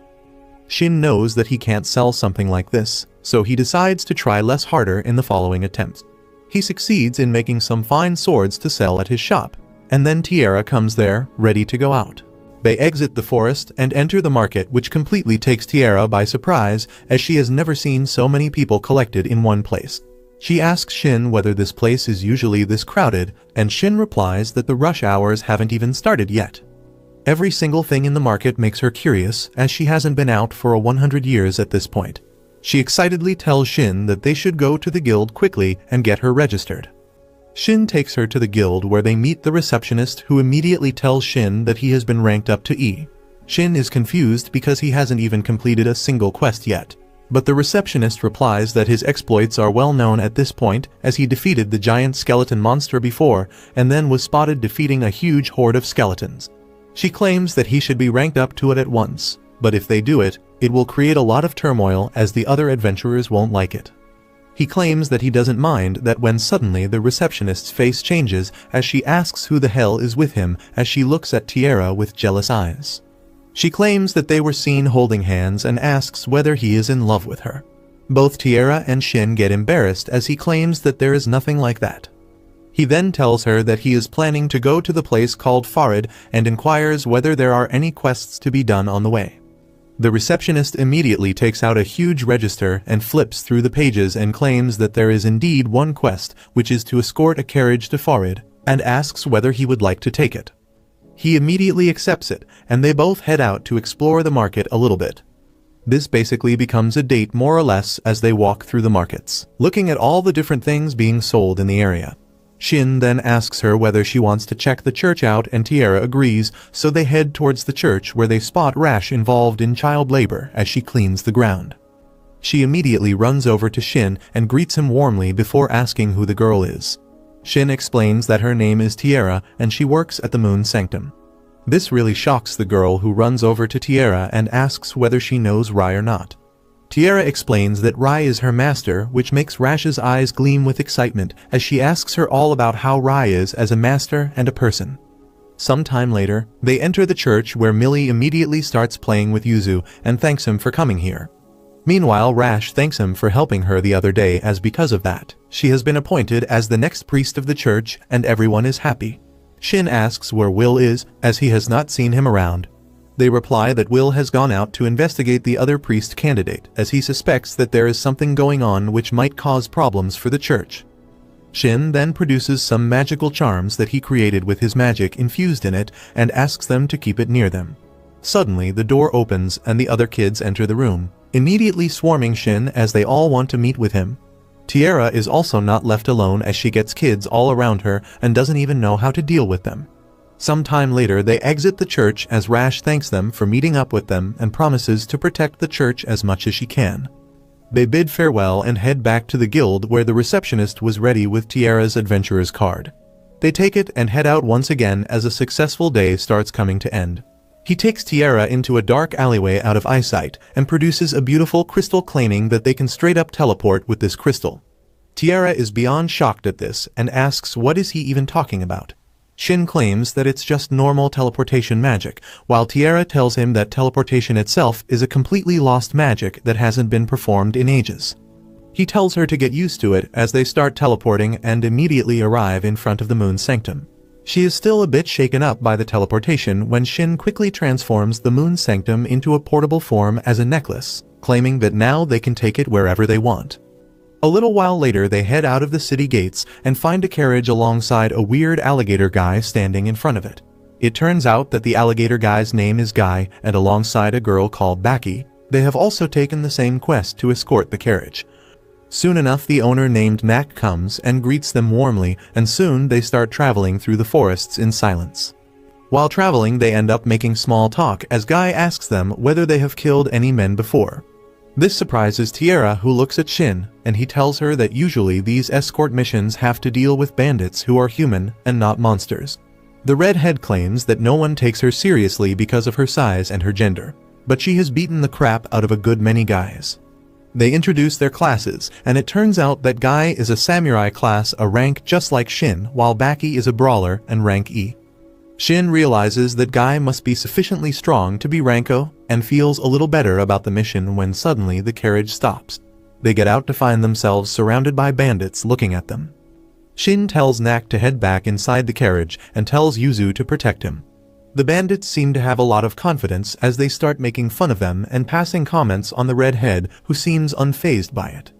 Shin knows that he can't sell something like this, so he decides to try less harder in the following attempts. He succeeds in making some fine swords to sell at his shop, and then Tiara comes there, ready to go out. They exit the forest and enter the market, which completely takes Tiara by surprise, as she has never seen so many people collected in one place. She asks Shin whether this place is usually this crowded, and Shin replies that the rush hours haven't even started yet. Every single thing in the market makes her curious, as she hasn't been out for 100 years at this point. She excitedly tells Shin that they should go to the guild quickly and get her registered. Shin takes her to the guild, where they meet the receptionist, who immediately tells Shin that he has been ranked up to E. Shin is confused because he hasn't even completed a single quest yet, but the receptionist replies that his exploits are well known at this point, as he defeated the giant skeleton monster before and then was spotted defeating a huge horde of skeletons. She claims that he should be ranked up to it at once, but if they do it, it will create a lot of turmoil, as the other adventurers won't like it. He claims that he doesn't mind that when suddenly the receptionist's face changes as she asks who the hell is with him, as she looks at Tiara with jealous eyes. She claims that they were seen holding hands and asks whether he is in love with her. Both Tiara and Shin get embarrassed, as he claims that there is nothing like that. He then tells her that he is planning to go to the place called Farnid and inquires whether there are any quests to be done on the way. The receptionist immediately takes out a huge register and flips through the pages and claims that there is indeed one quest, which is to escort a carriage to Farnid, and asks whether he would like to take it. He immediately accepts it, and they both head out to explore the market a little bit. This basically becomes a date more or less as they walk through the markets, looking at all the different things being sold in the area. Shin then asks her whether she wants to check the church out, and Tiara agrees, so they head towards the church, where they spot Rash involved in child labor as she cleans the ground. She immediately runs over to Shin and greets him warmly before asking who the girl is. Shin explains that her name is Tiara and she works at the Moon Sanctum. This really shocks the girl, who runs over to Tiara and asks whether she knows Rai or not. Tiara explains that Rai is her master, which makes Rash's eyes gleam with excitement as she asks her all about how Rai is as a master and a person. Some time later, they enter the church, where Millie immediately starts playing with Yuzu and thanks him for coming here. Meanwhile, Rash thanks him for helping her the other day, as because of that, she has been appointed as the next priest of the church, and everyone is happy. Shin asks where Will is, as he has not seen him around. They reply that Will has gone out to investigate the other priest candidate, as he suspects that there is something going on which might cause problems for the church. Shin then produces some magical charms that he created with his magic infused in it and asks them to keep it near them. Suddenly, the door opens and the other kids enter the room, immediately swarming Shin as they all want to meet with him. Tiara is also not left alone, as she gets kids all around her and doesn't even know how to deal with them. Some time later, they exit the church as Rash thanks them for meeting up with them and promises to protect the church as much as she can. They bid farewell and head back to the guild, where the receptionist was ready with Tiara's adventurer's card. They take it and head out once again as a successful day starts coming to end. He takes Tiara into a dark alleyway out of eyesight and produces a beautiful crystal, claiming that they can straight up teleport with this crystal. Tiara is beyond shocked at this and asks what is he even talking about. Shin claims that it's just normal teleportation magic, while Tiara tells him that teleportation itself is a completely lost magic that hasn't been performed in ages. He tells her to get used to it as they start teleporting and immediately arrive in front of the moon's sanctum. She is still a bit shaken up by the teleportation when Shin quickly transforms the moon's sanctum into a portable form as a necklace, claiming that now they can take it wherever they want. A little while later they head out of the city gates and find a carriage alongside a weird alligator guy standing in front of it. It turns out that the alligator guy's name is Guy, and alongside a girl called Baki, they have also taken the same quest to escort the carriage. Soon enough the owner named Nak comes and greets them warmly, and soon they start traveling through the forests in silence. While traveling they end up making small talk as Guy asks them whether they have killed any men before. This surprises Tiara, who looks at Shin, and he tells her that usually these escort missions have to deal with bandits who are human and not monsters. The redhead claims that no one takes her seriously because of her size and her gender, but she has beaten the crap out of a good many guys. They introduce their classes, and it turns out that Guy is a samurai class, a rank just like Shin, while Baki is a brawler and rank E. Shin realizes that Guy must be sufficiently strong to be rank O, and feels a little better about the mission when suddenly the carriage stops. They get out to find themselves surrounded by bandits looking at them. Shin tells Nak to head back inside the carriage and tells Yuzu to protect him. The bandits seem to have a lot of confidence as they start making fun of them and passing comments on the redhead, who seems unfazed by it.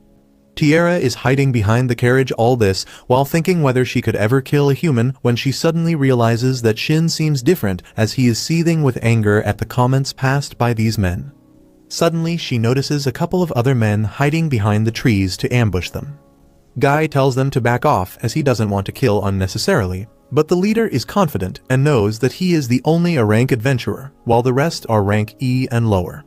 Tiara is hiding behind the carriage all this while thinking whether she could ever kill a human when she suddenly realizes that Shin seems different as he is seething with anger at the comments passed by these men. Suddenly she notices a couple of other men hiding behind the trees to ambush them. Guy tells them to back off as he doesn't want to kill unnecessarily, but the leader is confident and knows that he is the only a rank adventurer, while the rest are rank E and lower.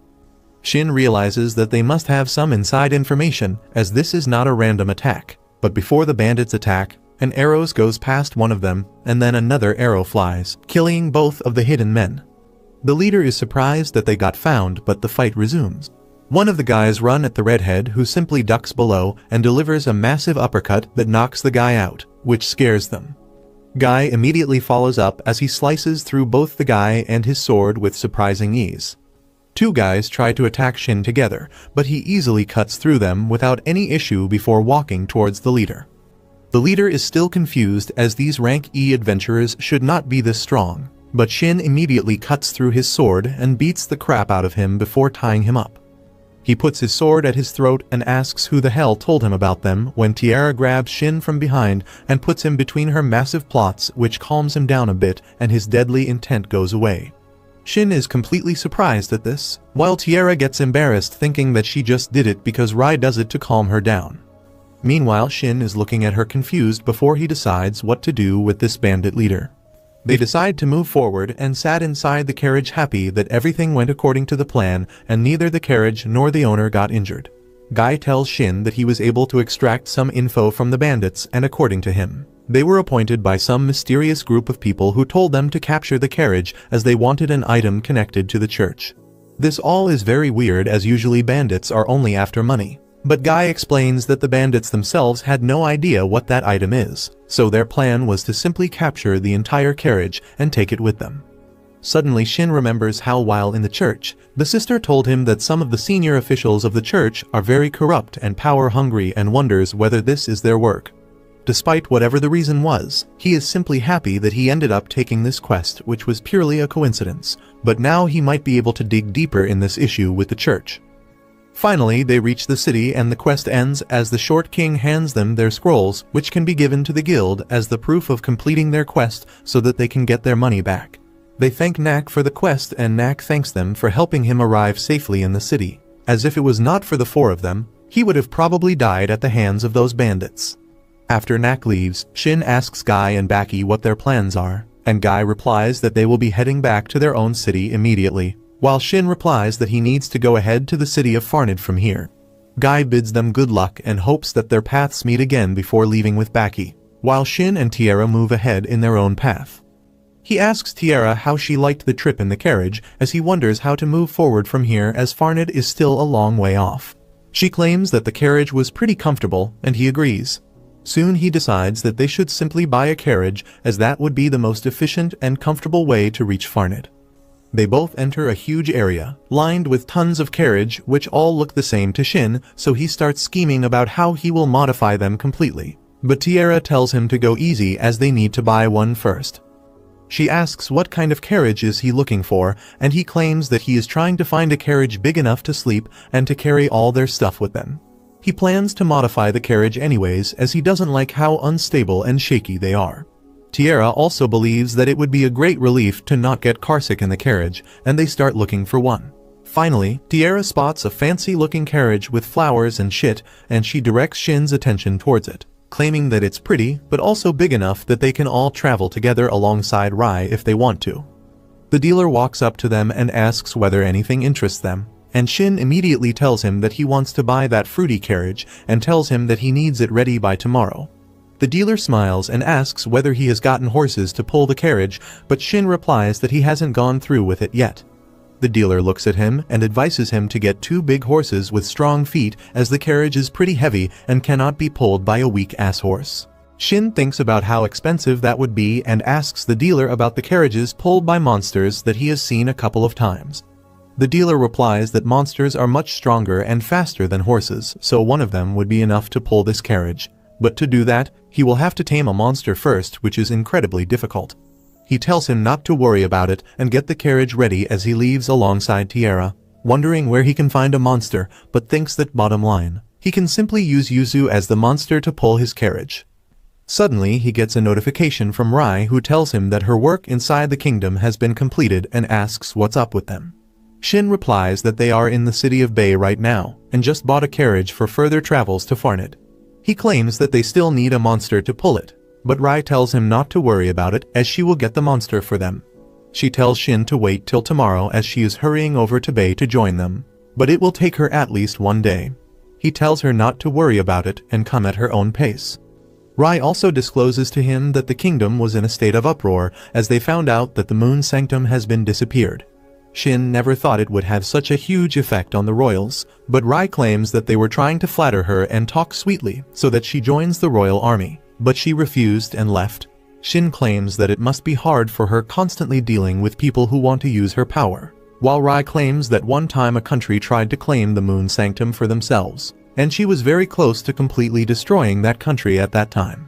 Shin realizes that they must have some inside information as this is not a random attack, but before the bandits attack, an arrow goes past one of them and then another arrow flies, killing both of the hidden men. The leader is surprised that they got found, but the fight resumes. One of the guys runs at the redhead, who simply ducks below and delivers a massive uppercut that knocks the guy out, which scares them. Guy immediately follows up as he slices through both the guy and his sword with surprising ease. Two guys try to attack Shin together, but he easily cuts through them without any issue before walking towards the leader. The leader is still confused as these rank E adventurers should not be this strong, but Shin immediately cuts through his sword and beats the crap out of him before tying him up. He puts his sword at his throat and asks who the hell told him about them when Tiara grabs Shin from behind and puts him between her massive plots, which calms him down a bit and his deadly intent goes away. Shin is completely surprised at this, while Tiara gets embarrassed thinking that she just did it because Rai does it to calm her down. Meanwhile, Shin is looking at her confused before he decides what to do with this bandit leader. They decide to move forward and sat inside the carriage happy that everything went according to the plan and neither the carriage nor the owner got injured. Guy tells Shin that he was able to extract some info from the bandits, and according to him, they were appointed by some mysterious group of people who told them to capture the carriage as they wanted an item connected to the church. This all is very weird as usually bandits are only after money. But Guy explains that the bandits themselves had no idea what that item is, so their plan was to simply capture the entire carriage and take it with them. Suddenly Shin remembers how while in the church, the sister told him that some of the senior officials of the church are very corrupt and power-hungry and wonders whether this is their work. Despite whatever the reason was, he is simply happy that he ended up taking this quest, which was purely a coincidence, but now he might be able to dig deeper in this issue with the church. Finally, they reach the city and the quest ends as the Short King hands them their scrolls, which can be given to the guild as the proof of completing their quest so that they can get their money back. They thank Nak for the quest and Nak thanks them for helping him arrive safely in the city, as if it was not for the four of them, he would have probably died at the hands of those bandits. After Nak leaves, Shin asks Guy and Baki what their plans are, and Guy replies that they will be heading back to their own city immediately, while Shin replies that he needs to go ahead to the city of Farnid from here. Guy bids them good luck and hopes that their paths meet again before leaving with Baki, while Shin and Tiara move ahead in their own path. He asks Tiara how she liked the trip in the carriage, as he wonders how to move forward from here as Farned is still a long way off. She claims that the carriage was pretty comfortable, and he agrees. Soon he decides that they should simply buy a carriage, as that would be the most efficient and comfortable way to reach Farned. They both enter a huge area, lined with tons of carriage which all look the same to Shin, so he starts scheming about how he will modify them completely. But Tiara tells him to go easy as they need to buy one first. She asks what kind of carriage is he looking for, and he claims that he is trying to find a carriage big enough to sleep and to carry all their stuff with them. He plans to modify the carriage anyways, as he doesn't like how unstable and shaky they are. Tiara also believes that it would be a great relief to not get carsick in the carriage, and they start looking for one. Finally, Tiara spots a fancy-looking carriage with flowers and shit, and she directs Shin's attention towards it, claiming that it's pretty, but also big enough that they can all travel together alongside Rai if they want to. The dealer walks up to them and asks whether anything interests them, and Shin immediately tells him that he wants to buy that fruity carriage and tells him that he needs it ready by tomorrow. The dealer smiles and asks whether he has gotten horses to pull the carriage, but Shin replies that he hasn't gone through with it yet. The dealer looks at him and advises him to get 2 big horses with strong feet, as the carriage is pretty heavy and cannot be pulled by a weak-ass horse. Shin thinks about how expensive that would be and asks the dealer about the carriages pulled by monsters that he has seen a couple of times. The dealer replies that monsters are much stronger and faster than horses, so one of them would be enough to pull this carriage. But to do that, he will have to tame a monster first, which is incredibly difficult. He tells him not to worry about it and get the carriage ready as he leaves alongside Tiara, wondering where he can find a monster, but thinks that bottom line, he can simply use Yuzu as the monster to pull his carriage. Suddenly, he gets a notification from Rai, who tells him that her work inside the kingdom has been completed and asks what's up with them. Shin replies that they are in the city of Bay right now, and just bought a carriage for further travels to Farned. He claims that they still need a monster to pull it, but Rai tells him not to worry about it, as she will get the monster for them. She tells Shin to wait till tomorrow, as she is hurrying over to Bay to join them, but it will take her at least one day. He tells her not to worry about it and come at her own pace. Rai also discloses to him that the kingdom was in a state of uproar, as they found out that the moon sanctum has been disappeared. Shin never thought it would have such a huge effect on the royals, but Rai claims that they were trying to flatter her and talk sweetly so that she joins the royal army, but she refused and left. Shin claims that it must be hard for her constantly dealing with people who want to use her power, while Rai claims that one time a country tried to claim the moon sanctum for themselves, and she was very close to completely destroying that country at that time.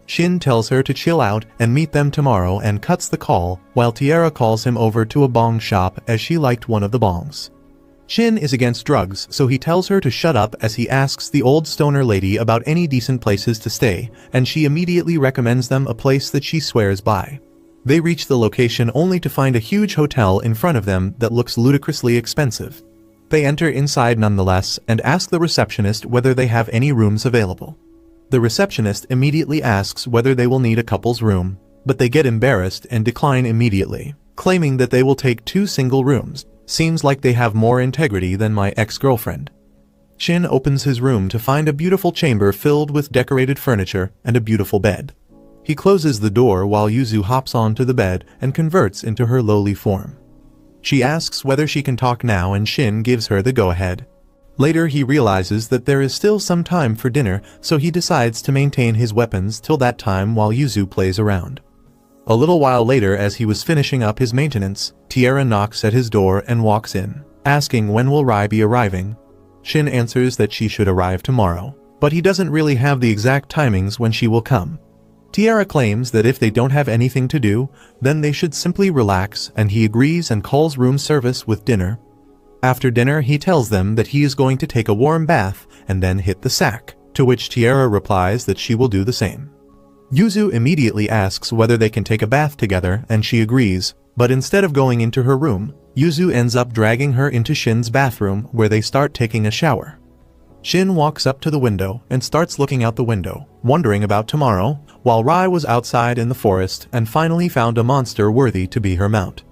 Shin tells her to chill out and meet them tomorrow and cuts the call, while Tiara calls him over to a bong shop as she liked one of the bongs. Shin is against drugs, so he tells her to shut up as he asks the old stoner lady about any decent places to stay, and she immediately recommends them a place that she swears by. They reach the location only to find a huge hotel in front of them that looks ludicrously expensive. They enter inside nonetheless and ask the receptionist whether they have any rooms available. The receptionist immediately asks whether they will need a couple's room, but they get embarrassed and decline immediately, claiming that they will take 2 single rooms. Seems like they have more integrity than my ex-girlfriend. Shin opens his room to find a beautiful chamber filled with decorated furniture and a beautiful bed. He closes the door while Yuzu hops onto the bed and converts into her lowly form. She asks whether she can talk now, and Shin gives her the go-ahead. Later he realizes that there is still some time for dinner, so he decides to maintain his weapons till that time while Yuzu plays around. A little while later, as he was finishing up his maintenance, Tiara knocks at his door and walks in, asking when will Rai be arriving. Shin answers that she should arrive tomorrow, but he doesn't really have the exact timings when she will come. Tiara claims that if they don't have anything to do, then they should simply relax, and he agrees and calls room service with dinner. After dinner, he tells them that he is going to take a warm bath and then hit the sack, to which Tiara replies that she will do the same. Yuzu immediately asks whether they can take a bath together, and she agrees, but instead of going into her room, Yuzu ends up dragging her into Shin's bathroom, where they start taking a shower. Shin walks up to the window and starts looking out the window, wondering about tomorrow, while Rai was outside in the forest and finally found a monster worthy to be her mount.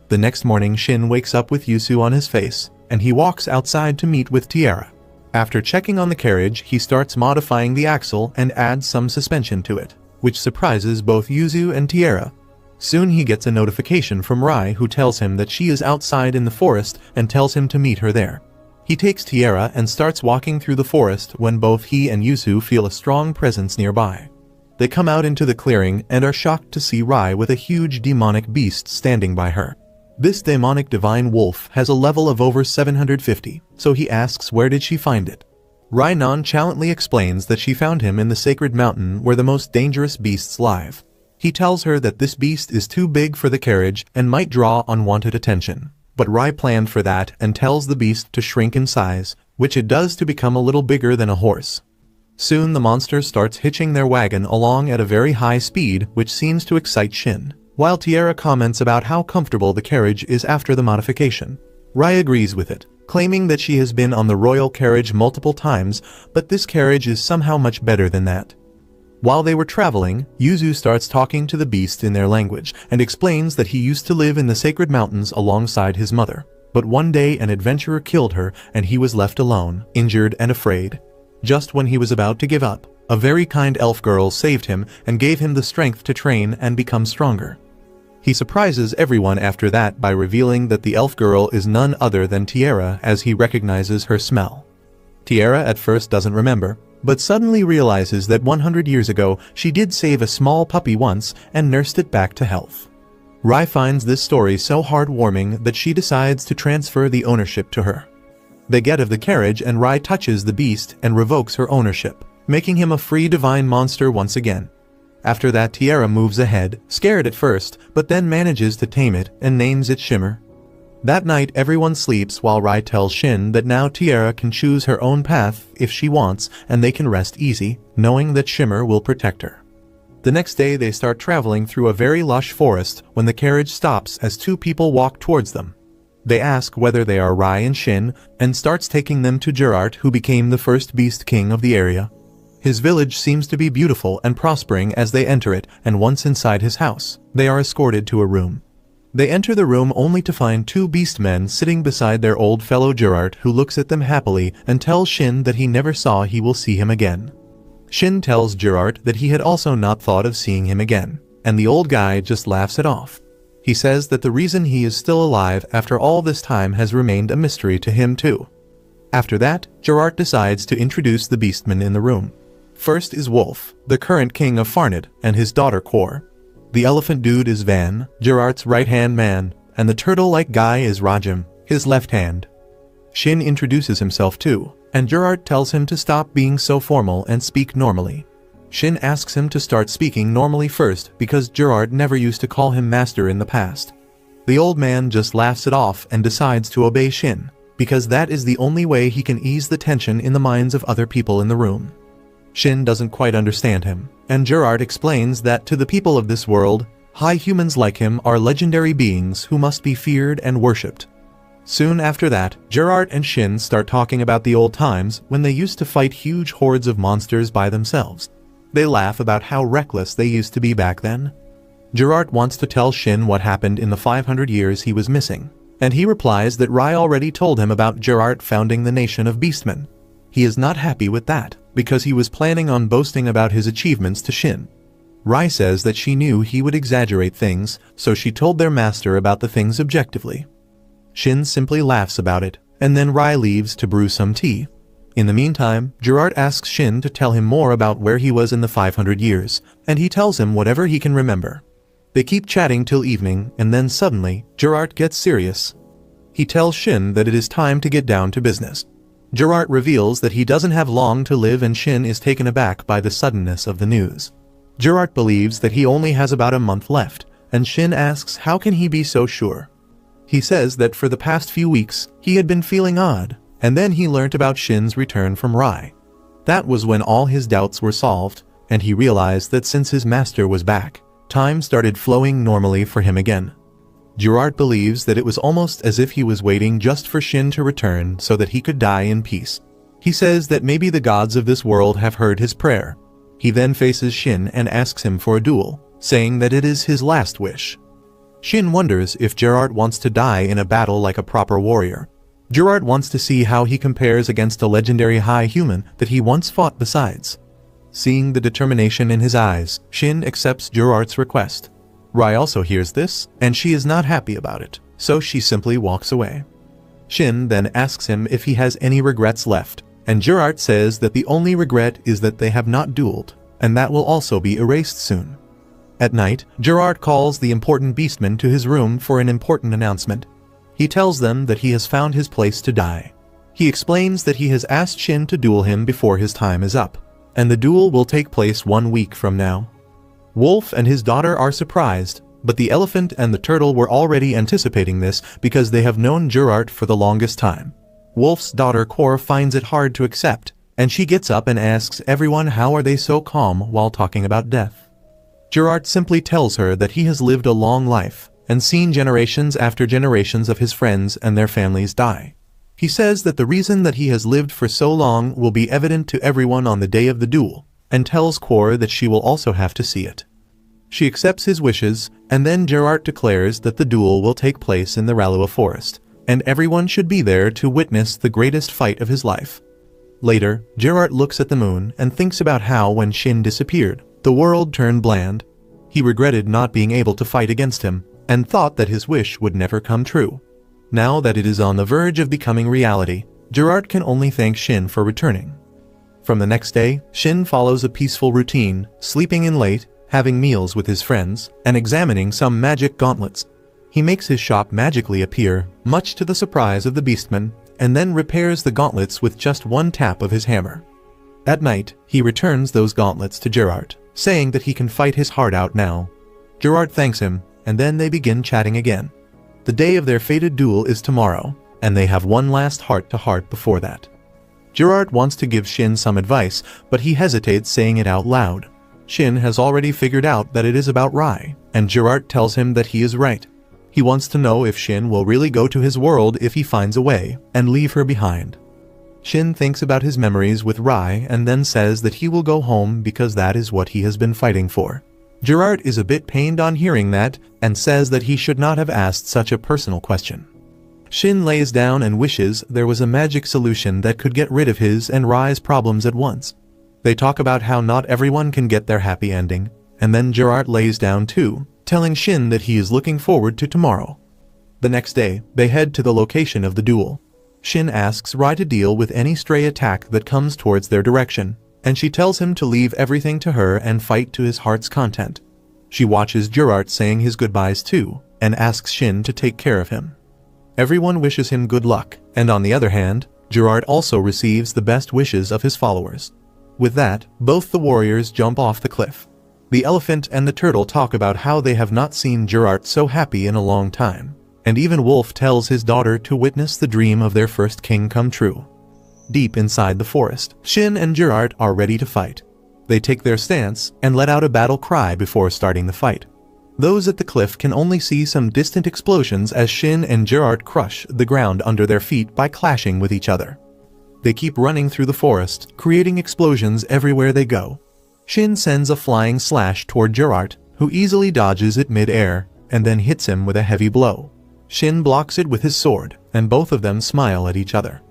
The next morning, Shin wakes up with Yuzu on his face, and he walks outside to meet with Tiara. After checking on the carriage, he starts modifying the axle and adds some suspension to it, which surprises both Yuzu and Tiara. Soon he gets a notification from Rai, who tells him that she is outside in the forest and tells him to meet her there. He takes Tiara and starts walking through the forest when both he and Yuzu feel a strong presence nearby. They come out into the clearing and are shocked to see Rai with a huge demonic beast standing by her. This demonic divine wolf has a level of over 750, so he asks where did she find it. Rai nonchalantly explains that she found him in the sacred mountain where the most dangerous beasts live. He tells her that this beast is too big for the carriage and might draw unwanted attention. But Rai planned for that and tells the beast to shrink in size, which it does to become a little bigger than a horse. Soon the monster starts hitching their wagon along at a very high speed, which seems to excite Shin, while Tiara comments about how comfortable the carriage is after the modification. Rai agrees with it, claiming that she has been on the royal carriage multiple times, but this carriage is somehow much better than that. While they were traveling, Yuzu starts talking to the beast in their language and explains that he used to live in the sacred mountains alongside his mother. But one day an adventurer killed her and he was left alone, injured and afraid. Just when he was about to give up, a very kind elf girl saved him and gave him the strength to train and become stronger. He surprises everyone after that by revealing that the elf girl is none other than Tiara, as he recognizes her smell. Tiara at first doesn't remember, but suddenly realizes that 100 years ago she did save a small puppy once and nursed it back to health. Rai finds this story so heartwarming that she decides to transfer the ownership to her. They get of the carriage and Rai touches the beast and revokes her ownership, making him a free divine monster once again. After that, Tiara moves ahead, scared at first, but then manages to tame it and names it Shimmer. That night everyone sleeps while Rai tells Shin that now Tiara can choose her own path if she wants and they can rest easy, knowing that Shimmer will protect her. The next day they start traveling through a very lush forest when the carriage stops as two people walk towards them. They ask whether they are Rai and Shin and starts taking them to Gerard, who became the first beast king of the area. His village seems to be beautiful and prospering as they enter it, and once inside his house, they are escorted to a room. They enter the room only to find two beastmen sitting beside their old fellow Gerard, who looks at them happily and tells Shin that he never saw he will see him again. Shin tells Gerard that he had also not thought of seeing him again, and the old guy just laughs it off. He says that the reason he is still alive after all this time has remained a mystery to him too. After that, Gerard decides to introduce the beastmen in the room. First is Wolf, the current king of Farned, and his daughter Kor. The elephant dude is Van, Gerard's right-hand man, and the turtle-like guy is Rajim, his left hand. Shin introduces himself too, and Gerard tells him to stop being so formal and speak normally. Shin asks him to start speaking normally first because Gerard never used to call him master in the past. The old man just laughs it off and decides to obey Shin, because that is the only way he can ease the tension in the minds of other people in the room. Shin doesn't quite understand him, and Gerard explains that to the people of this world, high humans like him are legendary beings who must be feared and worshipped. Soon after that, Gerard and Shin start talking about the old times when they used to fight huge hordes of monsters by themselves. They laugh about how reckless they used to be back then. Gerard wants to tell Shin what happened in the 500 years he was missing, and he replies that Rai already told him about Gerard founding the nation of Beastmen. He is not happy with that, because he was planning on boasting about his achievements to Shin. Rai says that she knew he would exaggerate things, so she told their master about the things objectively. Shin simply laughs about it, and then Rai leaves to brew some tea. In the meantime, Gerard asks Shin to tell him more about where he was in the 500 years, and he tells him whatever he can remember. They keep chatting till evening, and then suddenly, Gerard gets serious. He tells Shin that it is time to get down to business. Gerard reveals that he doesn't have long to live, and Shin is taken aback by the suddenness of the news. Gerard believes that he only has about a month left, and Shin asks how can he be so sure. He says that for the past few weeks, he had been feeling odd, and then he learnt about Shin's return from Rai. That was when all his doubts were solved, and he realized that since his master was back, time started flowing normally for him again. Gerard believes that it was almost as if he was waiting just for Shin to return so that he could die in peace. He says that maybe the gods of this world have heard his prayer. He then faces Shin and asks him for a duel, saying that it is his last wish. Shin wonders if Gerard wants to die in a battle like a proper warrior. Gerard wants to see how he compares against a legendary high human that he once fought besides. Seeing the determination in his eyes, Shin accepts Gerard's request. Rai also hears this, and she is not happy about it, so she simply walks away. Shin then asks him if he has any regrets left, and Gerard says that the only regret is that they have not dueled, and that will also be erased soon. At night, Gerard calls the important beastmen to his room for an important announcement. He tells them that he has found his place to die. He explains that he has asked Shin to duel him before his time is up, and the duel will take place 1 week from now. Wolf and his daughter are surprised, but the elephant and the turtle were already anticipating this because they have known Gerard for the longest time. Wolf's daughter Cor finds it hard to accept, and she gets up and asks everyone how are they so calm while talking about death. Gerard simply tells her that he has lived a long life and seen generations after generations of his friends and their families die. He says that the reason that he has lived for so long will be evident to everyone on the day of the duel, and tells Cor that she will also have to see it. She accepts his wishes, and then Gerard declares that the duel will take place in the Ralua forest, and everyone should be there to witness the greatest fight of his life. Later, Gerard looks at the moon and thinks about how when Shin disappeared, the world turned bland. He regretted not being able to fight against him, and thought that his wish would never come true. Now that it is on the verge of becoming reality, Gerard can only thank Shin for returning. From the next day, Shin follows a peaceful routine, sleeping in late, having meals with his friends, and examining some magic gauntlets. He makes his shop magically appear, much to the surprise of the beastmen, and then repairs the gauntlets with just one tap of his hammer. At night, he returns those gauntlets to Gerard, saying that he can fight his heart out now. Gerard thanks him, and then they begin chatting again. The day of their fated duel is tomorrow, and they have one last heart-to-heart before that. Gerard wants to give Shin some advice, but he hesitates saying it out loud. Shin has already figured out that it is about Rai, and Gerard tells him that he is right. He wants to know if Shin will really go to his world if he finds a way, and leave her behind. Shin thinks about his memories with Rai and then says that he will go home because that is what he has been fighting for. Gerard is a bit pained on hearing that, and says that he should not have asked such a personal question. Shin lays down and wishes there was a magic solution that could get rid of his and Rai's problems at once. They talk about how not everyone can get their happy ending, and then Gerard lays down too, telling Shin that he is looking forward to tomorrow. The next day, they head to the location of the duel. Shin asks Rai to deal with any stray attack that comes towards their direction, and she tells him to leave everything to her and fight to his heart's content. She watches Gerard saying his goodbyes too, and asks Shin to take care of him. Everyone wishes him good luck, and on the other hand, Gerard also receives the best wishes of his followers. With that, both the warriors jump off the cliff. The elephant and the turtle talk about how they have not seen Gerard so happy in a long time, and even Wolf tells his daughter to witness the dream of their first king come true. Deep inside the forest, Shin and Gerard are ready to fight. They take their stance and let out a battle cry before starting the fight. Those at the cliff can only see some distant explosions as Shin and Gerard crush the ground under their feet by clashing with each other. They keep running through the forest, creating explosions everywhere they go. Shin sends a flying slash toward Gerard, who easily dodges it mid-air, and then hits him with a heavy blow. Shin blocks it with his sword, and both of them smile at each other.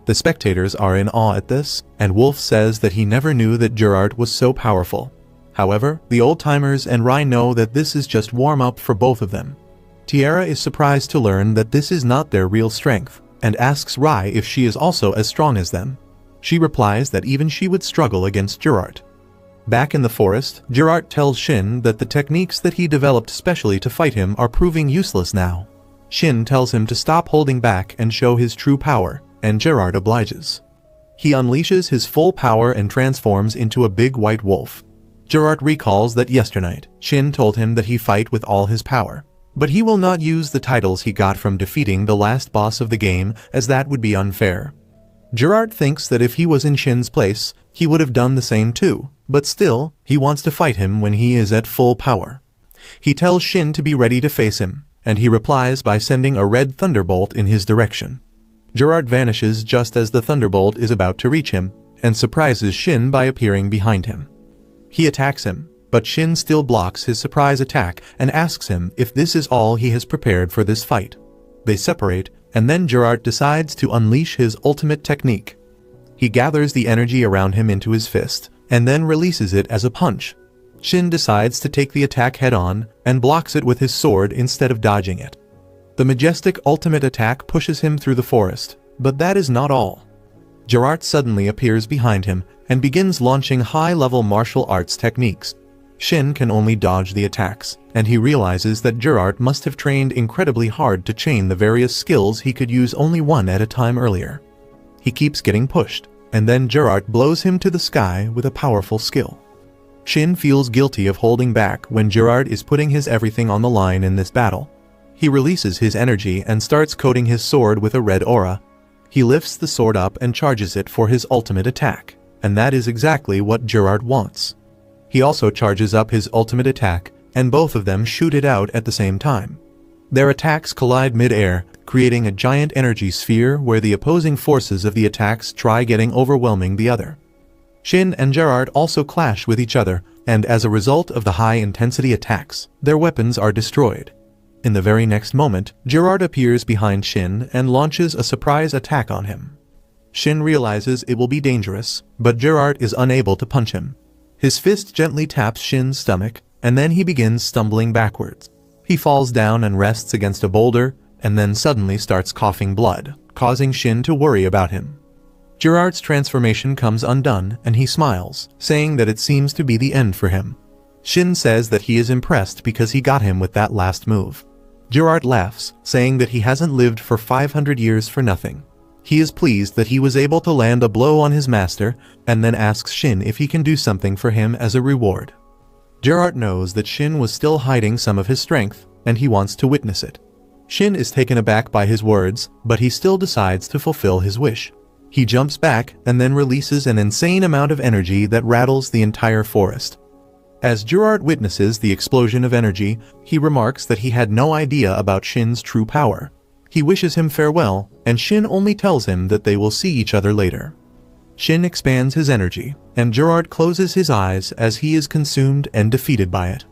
The spectators are in awe at this, and Wolf says that he never knew that Gerard was so powerful. However, the old-timers and Rai know that this is just warm-up for both of them. Tiara is surprised to learn that this is not their real strength, and asks Rai if she is also as strong as them. She replies that even she would struggle against Gerard. Back in the forest, Gerard tells Shin that the techniques that he developed specially to fight him are proving useless now. Shin tells him to stop holding back and show his true power, and Gerard obliges. He unleashes his full power and transforms into a big white wolf. Gerard recalls that yesternight, Shin told him that he fight with all his power, but he will not use the titles he got from defeating the last boss of the game, as that would be unfair. Gerard thinks that if he was in Shin's place, he would have done the same too, but still, he wants to fight him when he is at full power. He tells Shin to be ready to face him, and he replies by sending a red thunderbolt in his direction. Gerard vanishes just as the thunderbolt is about to reach him, and surprises Shin by appearing behind him. He attacks him, but Shin still blocks his surprise attack and asks him if this is all he has prepared for this fight. They separate, and then Gerard decides to unleash his ultimate technique. He gathers the energy around him into his fist, and then releases it as a punch. Shin decides to take the attack head-on and blocks it with his sword instead of dodging it. The majestic ultimate attack pushes him through the forest, but that is not all. Gerard suddenly appears behind him and begins launching high-level martial arts techniques. Shin can only dodge the attacks, and he realizes that Gerard must have trained incredibly hard to chain the various skills he could use only one at a time earlier. He keeps getting pushed, and then Gerard blows him to the sky with a powerful skill. Shin feels guilty of holding back when Gerard is putting his everything on the line in this battle. He releases his energy and starts coating his sword with a red aura. He lifts the sword up and charges it for his ultimate attack, and that is exactly what Gerard wants. He also charges up his ultimate attack, and both of them shoot it out at the same time. Their attacks collide mid-air, creating a giant energy sphere where the opposing forces of the attacks try getting overwhelming the other. Shin and Gerard also clash with each other, and as a result of the high-intensity attacks, their weapons are destroyed. In the very next moment, Gerard appears behind Shin and launches a surprise attack on him. Shin realizes it will be dangerous, but Gerard is unable to punch him. His fist gently taps Shin's stomach, and then he begins stumbling backwards. He falls down and rests against a boulder, and then suddenly starts coughing blood, causing Shin to worry about him. Gerard's transformation comes undone, and he smiles, saying that it seems to be the end for him. Shin says that he is impressed because he got him with that last move. Gerard laughs, saying that he hasn't lived for 500 years for nothing. He is pleased that he was able to land a blow on his master, and then asks Shin if he can do something for him as a reward. Gerard knows that Shin was still hiding some of his strength, and he wants to witness it. Shin is taken aback by his words, but he still decides to fulfill his wish. He jumps back and then releases an insane amount of energy that rattles the entire forest. As Gerard witnesses the explosion of energy, he remarks that he had no idea about Shin's true power. He wishes him farewell, and Shin only tells him that they will see each other later. Shin expands his energy, and Gerard closes his eyes as he is consumed and defeated by it.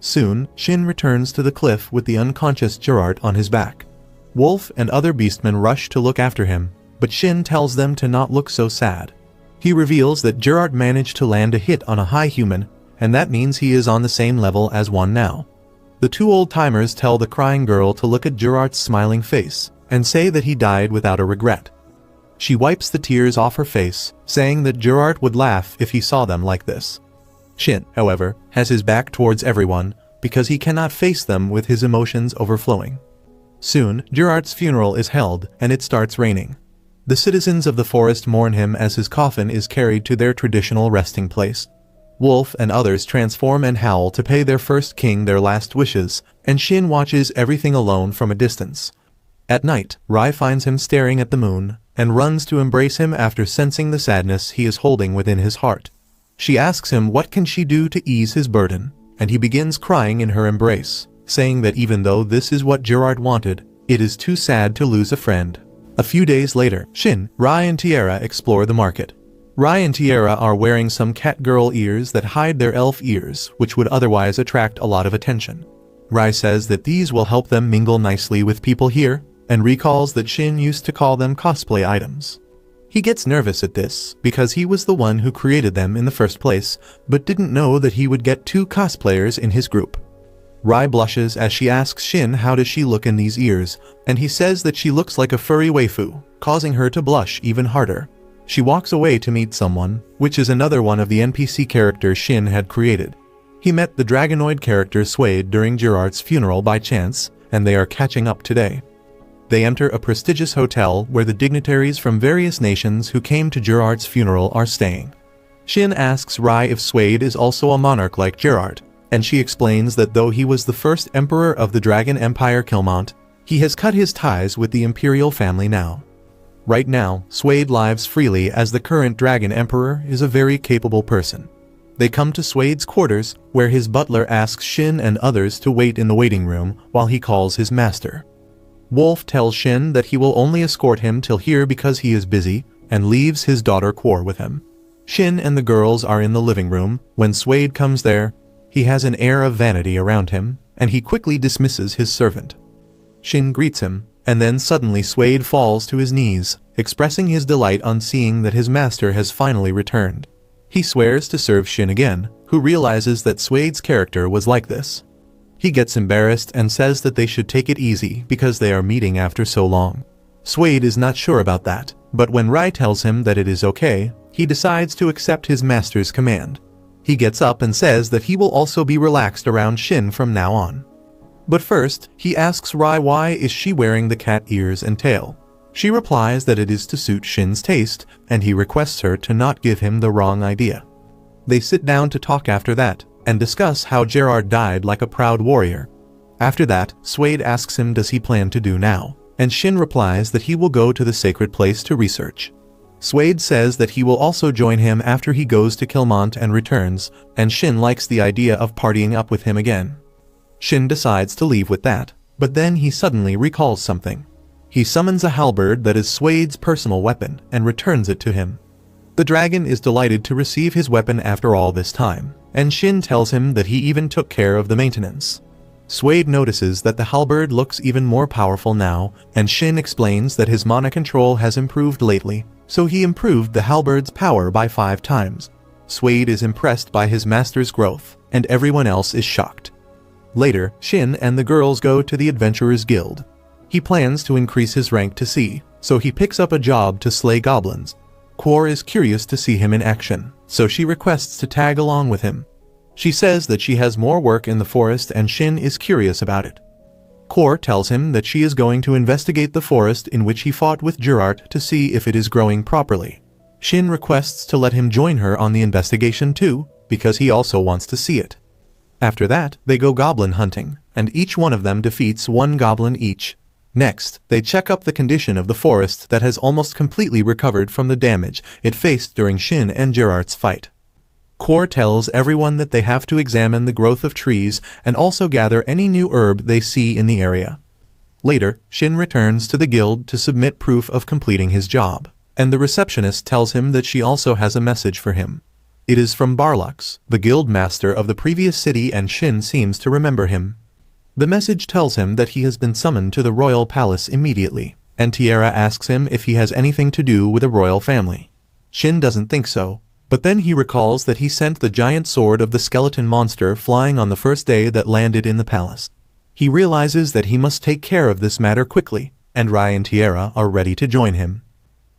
Soon, Shin returns to the cliff with the unconscious Gerard on his back. Wolf and other beastmen rush to look after him, but Shin tells them to not look so sad. He reveals that Gerard managed to land a hit on a high human, and that means he is on the same level as one now. The two old-timers tell the crying girl to look at Gerard's smiling face, and say that he died without a regret. She wipes the tears off her face, saying that Gerard would laugh if he saw them like this. Shin, however, has his back towards everyone, because he cannot face them with his emotions overflowing. Soon, Gerard's funeral is held, and it starts raining. The citizens of the forest mourn him as his coffin is carried to their traditional resting place. Wolf and others transform and howl to pay their first king their last wishes, and Shin watches everything alone from a distance. At night, Rai finds him staring at the moon, and runs to embrace him after sensing the sadness he is holding within his heart. She asks him what can she do to ease his burden, and he begins crying in her embrace, saying that even though this is what Gerard wanted, it is too sad to lose a friend. A few days later, Shin, Rai and Tiara explore the market. Rai and Tiara are wearing some catgirl ears that hide their elf ears, which would otherwise attract a lot of attention. Rai says that these will help them mingle nicely with people here, and recalls that Shin used to call them cosplay items. He gets nervous at this, because he was the one who created them in the first place, but didn't know that he would get 2 cosplayers in his group. Rai blushes as she asks Shin how does she look in these ears, and he says that she looks like a furry waifu, causing her to blush even harder. She walks away to meet someone, which is another one of the NPC characters Shin had created. He met the dragonoid character Isekai'd during Gerard's funeral by chance, and they are catching up today. They enter a prestigious hotel where the dignitaries from various nations who came to Gerard's funeral are staying. Shin asks Rai if Isekai'd is also a monarch like Gerard, and she explains that though he was the first emperor of the Dragon Empire Kilmont, he has cut his ties with the imperial family now. Right now, Isekai'd lives freely as the current Dragon Emperor is a very capable person. They come to Isekai'd's quarters, where his butler asks Shin and others to wait in the waiting room while he calls his master. Wolf tells Shin that he will only escort him till here because he is busy, and leaves his daughter Quor with him. Shin and the girls are in the living room. When Isekai'd comes there, he has an air of vanity around him, and he quickly dismisses his servant. Shin greets him, and then suddenly Isekai'd falls to his knees, expressing his delight on seeing that his master has finally returned. He swears to serve Shin again, who realizes that Suede's character was like this. He gets embarrassed and says that they should take it easy because they are meeting after so long. Suede is not sure about that, but when Rai tells him that it is okay, he decides to accept his master's command. He gets up and says that he will also be relaxed around Shin from now on. But first, he asks Rai why is she wearing the cat ears and tail. She replies that it is to suit Shin's taste, and he requests her to not give him the wrong idea. They sit down to talk after that, and discuss how Gerard died like a proud warrior. After that, Suede asks him does he plan to do now, and Shin replies that he will go to the sacred place to research. Suede says that he will also join him after he goes to Kilmont and returns, and Shin likes the idea of partying up with him again. Shin decides to leave with that, but then he suddenly recalls something. He summons a halberd that is Suede's personal weapon and returns it to him. The dragon is delighted to receive his weapon after all this time, and Shin tells him that he even took care of the maintenance. Suede notices that the halberd looks even more powerful now, and Shin explains that his mana control has improved lately, so he improved the halberd's power by 5 times. Suede is impressed by his master's growth, and everyone else is shocked. Later, Shin and the girls go to the Adventurers Guild. He plans to increase his rank to C, so he picks up a job to slay goblins. Quor is curious to see him in action, so she requests to tag along with him. She says that she has more work in the forest and Shin is curious about it. Quor tells him that she is going to investigate the forest in which he fought with Gerard to see if it is growing properly. Shin requests to let him join her on the investigation too, because he also wants to see it. After that, they go goblin hunting, and each one of them defeats 1 goblin each. Next, they check up the condition of the forest that has almost completely recovered from the damage it faced during Shin and Gerard's fight. Quor tells everyone that they have to examine the growth of trees and also gather any new herb they see in the area. Later, Shin returns to the guild to submit proof of completing his job, and the receptionist tells him that she also has a message for him. It is from Barlux, the guild master of the previous city, and Shin seems to remember him. The message tells him that he has been summoned to the royal palace immediately, and Tiara asks him if he has anything to do with a royal family. Shin doesn't think so, but then he recalls that he sent the giant sword of the skeleton monster flying on the first day that landed in the palace. He realizes that he must take care of this matter quickly, and Rai and Tiara are ready to join him.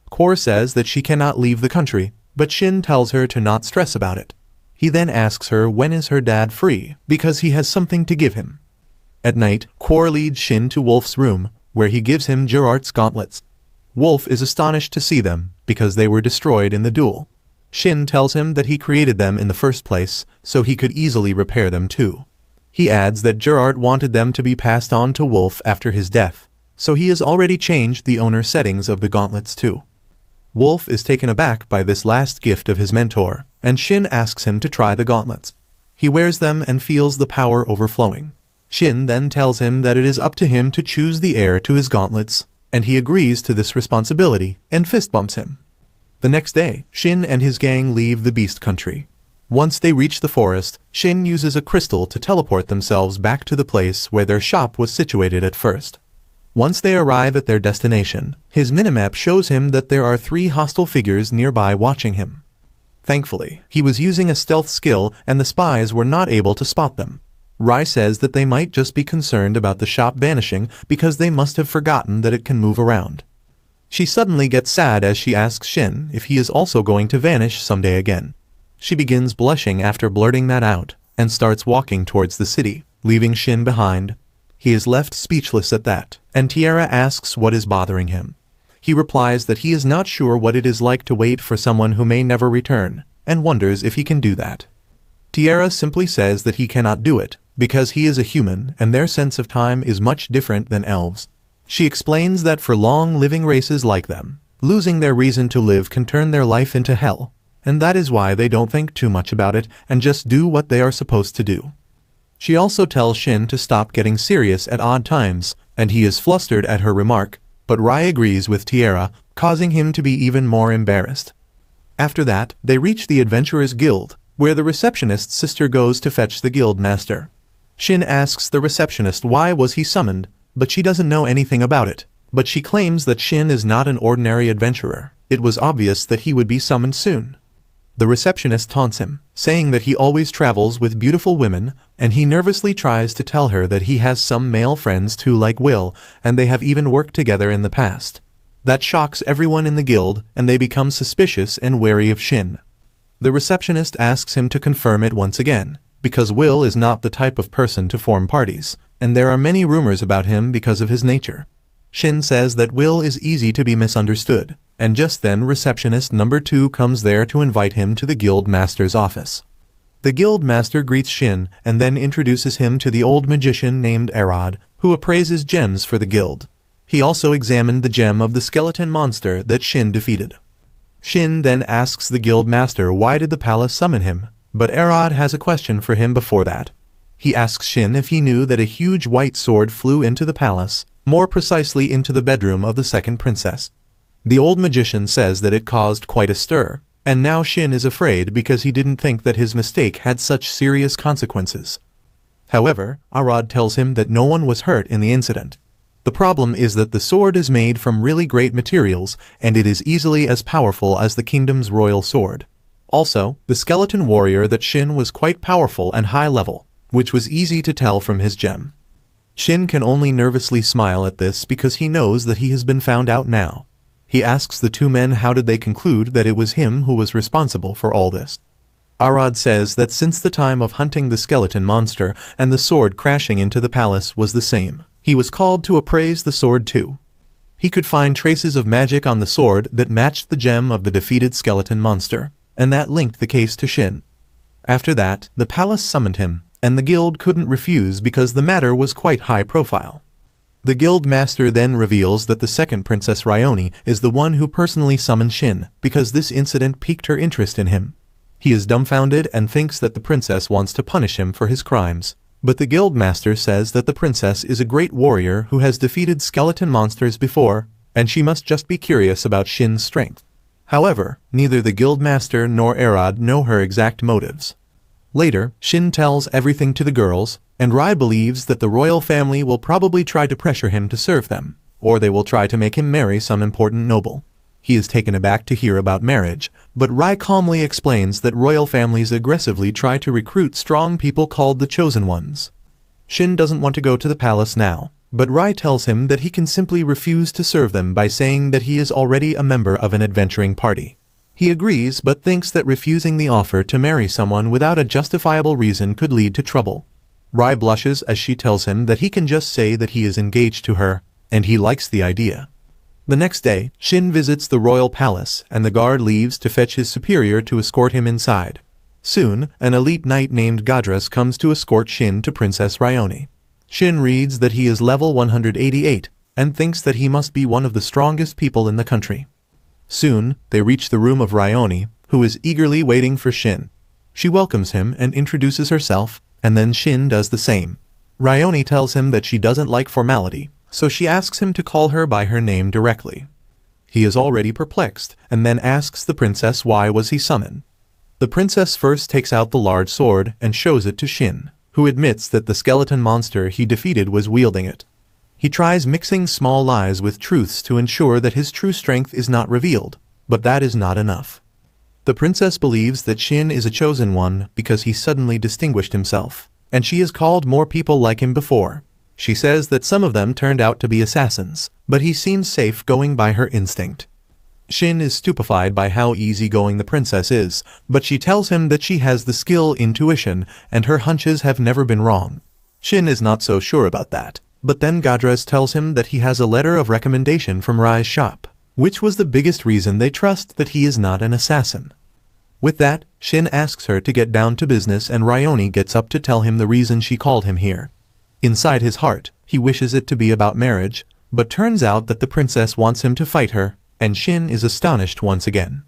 Quor says that she cannot leave the country, but Shin tells her to not stress about it. He then asks her when is her dad free, because he has something to give him. At night, Quor leads Shin to Wolf's room, where he gives him Gerard's gauntlets. Wolf is astonished to see them, because they were destroyed in the duel. Shin tells him that he created them in the first place, so he could easily repair them too. He adds that Gerard wanted them to be passed on to Wolf after his death, so he has already changed the owner settings of the gauntlets too. Wolf is taken aback by this last gift of his mentor, and Shin asks him to try the gauntlets. He wears them and feels the power overflowing. Shin then tells him that it is up to him to choose the heir to his gauntlets, and he agrees to this responsibility and fist bumps him. The next day, Shin and his gang leave the Beast Country. Once they reach the forest, Shin uses a crystal to teleport themselves back to the place where their shop was situated at first. Once they arrive at their destination, his minimap shows him that there are 3 hostile figures nearby watching him. Thankfully, he was using a stealth skill and the spies were not able to spot them. Rai says that they might just be concerned about the shop vanishing because they must have forgotten that it can move around. She suddenly gets sad as she asks Shin if he is also going to vanish someday again. She begins blushing after blurting that out, and starts walking towards the city, leaving Shin behind. He is left speechless at that, and Tiara asks what is bothering him. He replies that he is not sure what it is like to wait for someone who may never return, and wonders if he can do that. Tiara simply says that he cannot do it, because he is a human and their sense of time is much different than elves. She explains that for long-living races like them, losing their reason to live can turn their life into hell, and that is why they don't think too much about it and just do what they are supposed to do. She also tells Shin to stop getting serious at odd times, and he is flustered at her remark, but Rai agrees with Tiara, causing him to be even more embarrassed. After that, they reach the Adventurers Guild, where the receptionist's sister goes to fetch the guild master. Shin asks the receptionist why was he summoned, but she doesn't know anything about it. But she claims that Shin is not an ordinary adventurer. It was obvious that he would be summoned soon. The receptionist taunts him, saying that he always travels with beautiful women, and he nervously tries to tell her that he has some male friends too like Will, and they have even worked together in the past. That shocks everyone in the guild, and they become suspicious and wary of Shin. The receptionist asks him to confirm it once again, because Will is not the type of person to form parties, and there are many rumors about him because of his nature. Shin says that Will is easy to be misunderstood, and just then receptionist number 2 comes there to invite him to the guild master's office. The guild master greets Shin and then introduces him to the old magician named AniRoll, who appraises gems for the guild. He also examined the gem of the skeleton monster that Shin defeated. Shin then asks the guild master why did the palace summon him, but AniRoll has a question for him before that. He asks Shin if he knew that a huge white sword flew into the palace, more precisely into the bedroom of the second princess. The old magician says that it caused quite a stir, and now Shin is afraid because he didn't think that his mistake had such serious consequences. However, AniRoll tells him that no one was hurt in the incident. The problem is that the sword is made from really great materials, and it is easily as powerful as the kingdom's royal sword. Also, the skeleton warrior that Shin was quite powerful and high level, which was easy to tell from his gem. Shin can only nervously smile at this because he knows that he has been found out now. He asks the two men how did they conclude that it was him who was responsible for all this. AniRoll says that since the time of hunting the skeleton monster and the sword crashing into the palace was the same, he was called to appraise the sword too. He could find traces of magic on the sword that matched the gem of the defeated skeleton monster, and that linked the case to Shin. After that, the palace summoned him, and the guild couldn't refuse because the matter was quite high profile. The guild master then reveals that the second princess Ryoni is the one who personally summoned Shin because this incident piqued her interest in him. He is dumbfounded and thinks that the princess wants to punish him for his crimes, but the guild master says that the princess is a great warrior who has defeated skeleton monsters before, and she must just be curious about Shin's strength. However, neither the guild master nor AniRoll know her exact motives. Later, Shin tells everything to the girls, and Rai believes that the royal family will probably try to pressure him to serve them, or they will try to make him marry some important noble. He is taken aback to hear about marriage, but Rai calmly explains that royal families aggressively try to recruit strong people called the Chosen Ones. Shin doesn't want to go to the palace now, but Rai tells him that he can simply refuse to serve them by saying that he is already a member of an adventuring party. He agrees but thinks that refusing the offer to marry someone without a justifiable reason could lead to trouble. Rai blushes as she tells him that he can just say that he is engaged to her, and he likes the idea. The next day, Shin visits the royal palace and the guard leaves to fetch his superior to escort him inside. Soon, an elite knight named Gadras comes to escort Shin to Princess Ryoni. Shin reads that he is level 188 and thinks that he must be one of the strongest people in the country. Soon, they reach the room of Ryoni, who is eagerly waiting for Shin. She welcomes him and introduces herself, and then Shin does the same. Ryoni tells him that she doesn't like formality, so she asks him to call her by her name directly. He is already perplexed, and then asks the princess why was he summoned. The princess first takes out the large sword and shows it to Shin, who admits that the skeleton monster he defeated was wielding it. He tries mixing small lies with truths to ensure that his true strength is not revealed, but that is not enough. The princess believes that Shin is a chosen one because he suddenly distinguished himself, and she has called more people like him before. She says that some of them turned out to be assassins, but he seems safe going by her instinct. Shin is stupefied by how easygoing the princess is, but she tells him that she has the skill intuition and her hunches have never been wrong. Shin is not so sure about that, but then Gadras tells him that he has a letter of recommendation from Rai's shop, which was the biggest reason they trust that he is not an assassin. With that, Shin asks her to get down to business and Ryoni gets up to tell him the reason she called him here. Inside his heart, he wishes it to be about marriage, but turns out that the princess wants him to fight her, and Shin is astonished once again.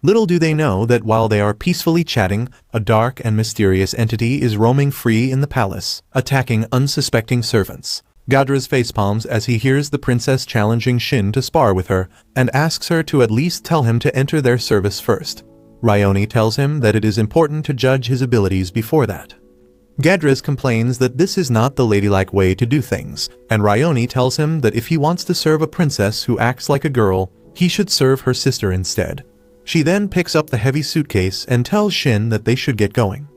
Little do they know that while they are peacefully chatting, a dark and mysterious entity is roaming free in the palace, attacking unsuspecting servants. Gadras facepalms as he hears the princess challenging Shin to spar with her, and asks her to at least tell him to enter their service first. Ryoni tells him that it is important to judge his abilities before that. Gadras complains that this is not the ladylike way to do things, and Ryoni tells him that if he wants to serve a princess who acts like a girl, he should serve her sister instead. She then picks up the heavy suitcase and tells Shin that they should get going.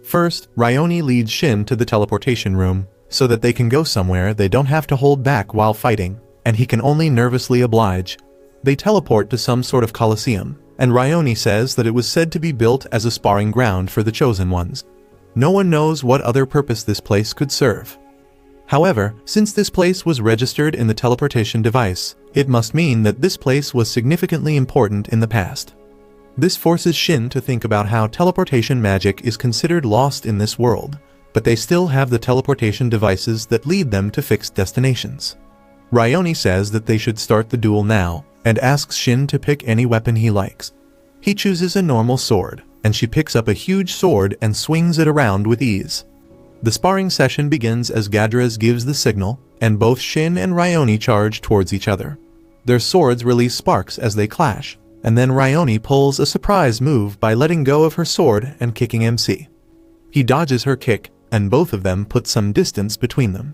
First, Ryoni leads Shin to the teleportation room, so that they can go somewhere they don't have to hold back while fighting, and he can only nervously oblige. They teleport to some sort of coliseum, and Ryoni says that it was said to be built as a sparring ground for the Chosen Ones. No one knows what other purpose this place could serve. However, since this place was registered in the teleportation device, it must mean that this place was significantly important in the past. This forces Shin to think about how teleportation magic is considered lost in this world, but they still have the teleportation devices that lead them to fixed destinations. Ryoni says that they should start the duel now, and asks Shin to pick any weapon he likes. He chooses a normal sword, and she picks up a huge sword and swings it around with ease. The sparring session begins as Gadras gives the signal, and both Shin and Ryoni charge towards each other. Their swords release sparks as they clash, and then Ryoni pulls a surprise move by letting go of her sword and kicking MC. He dodges her kick, and both of them put some distance between them.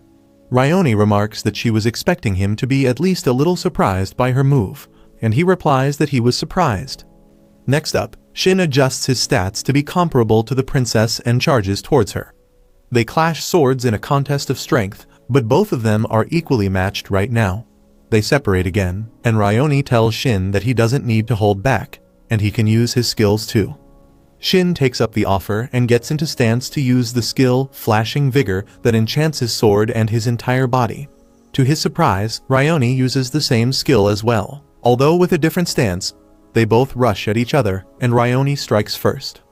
Ryoni remarks that she was expecting him to be at least a little surprised by her move, and he replies that he was surprised. Next up, Shin adjusts his stats to be comparable to the princess and charges towards her. They clash swords in a contest of strength, but both of them are equally matched right now. They separate again, and Ryoni tells Shin that he doesn't need to hold back, and he can use his skills too. Shin takes up the offer and gets into stance to use the skill Flashing Vigor that enchants his sword and his entire body. To his surprise, Ryoni uses the same skill as well, although with a different stance. They both rush at each other, and Ryoni strikes first.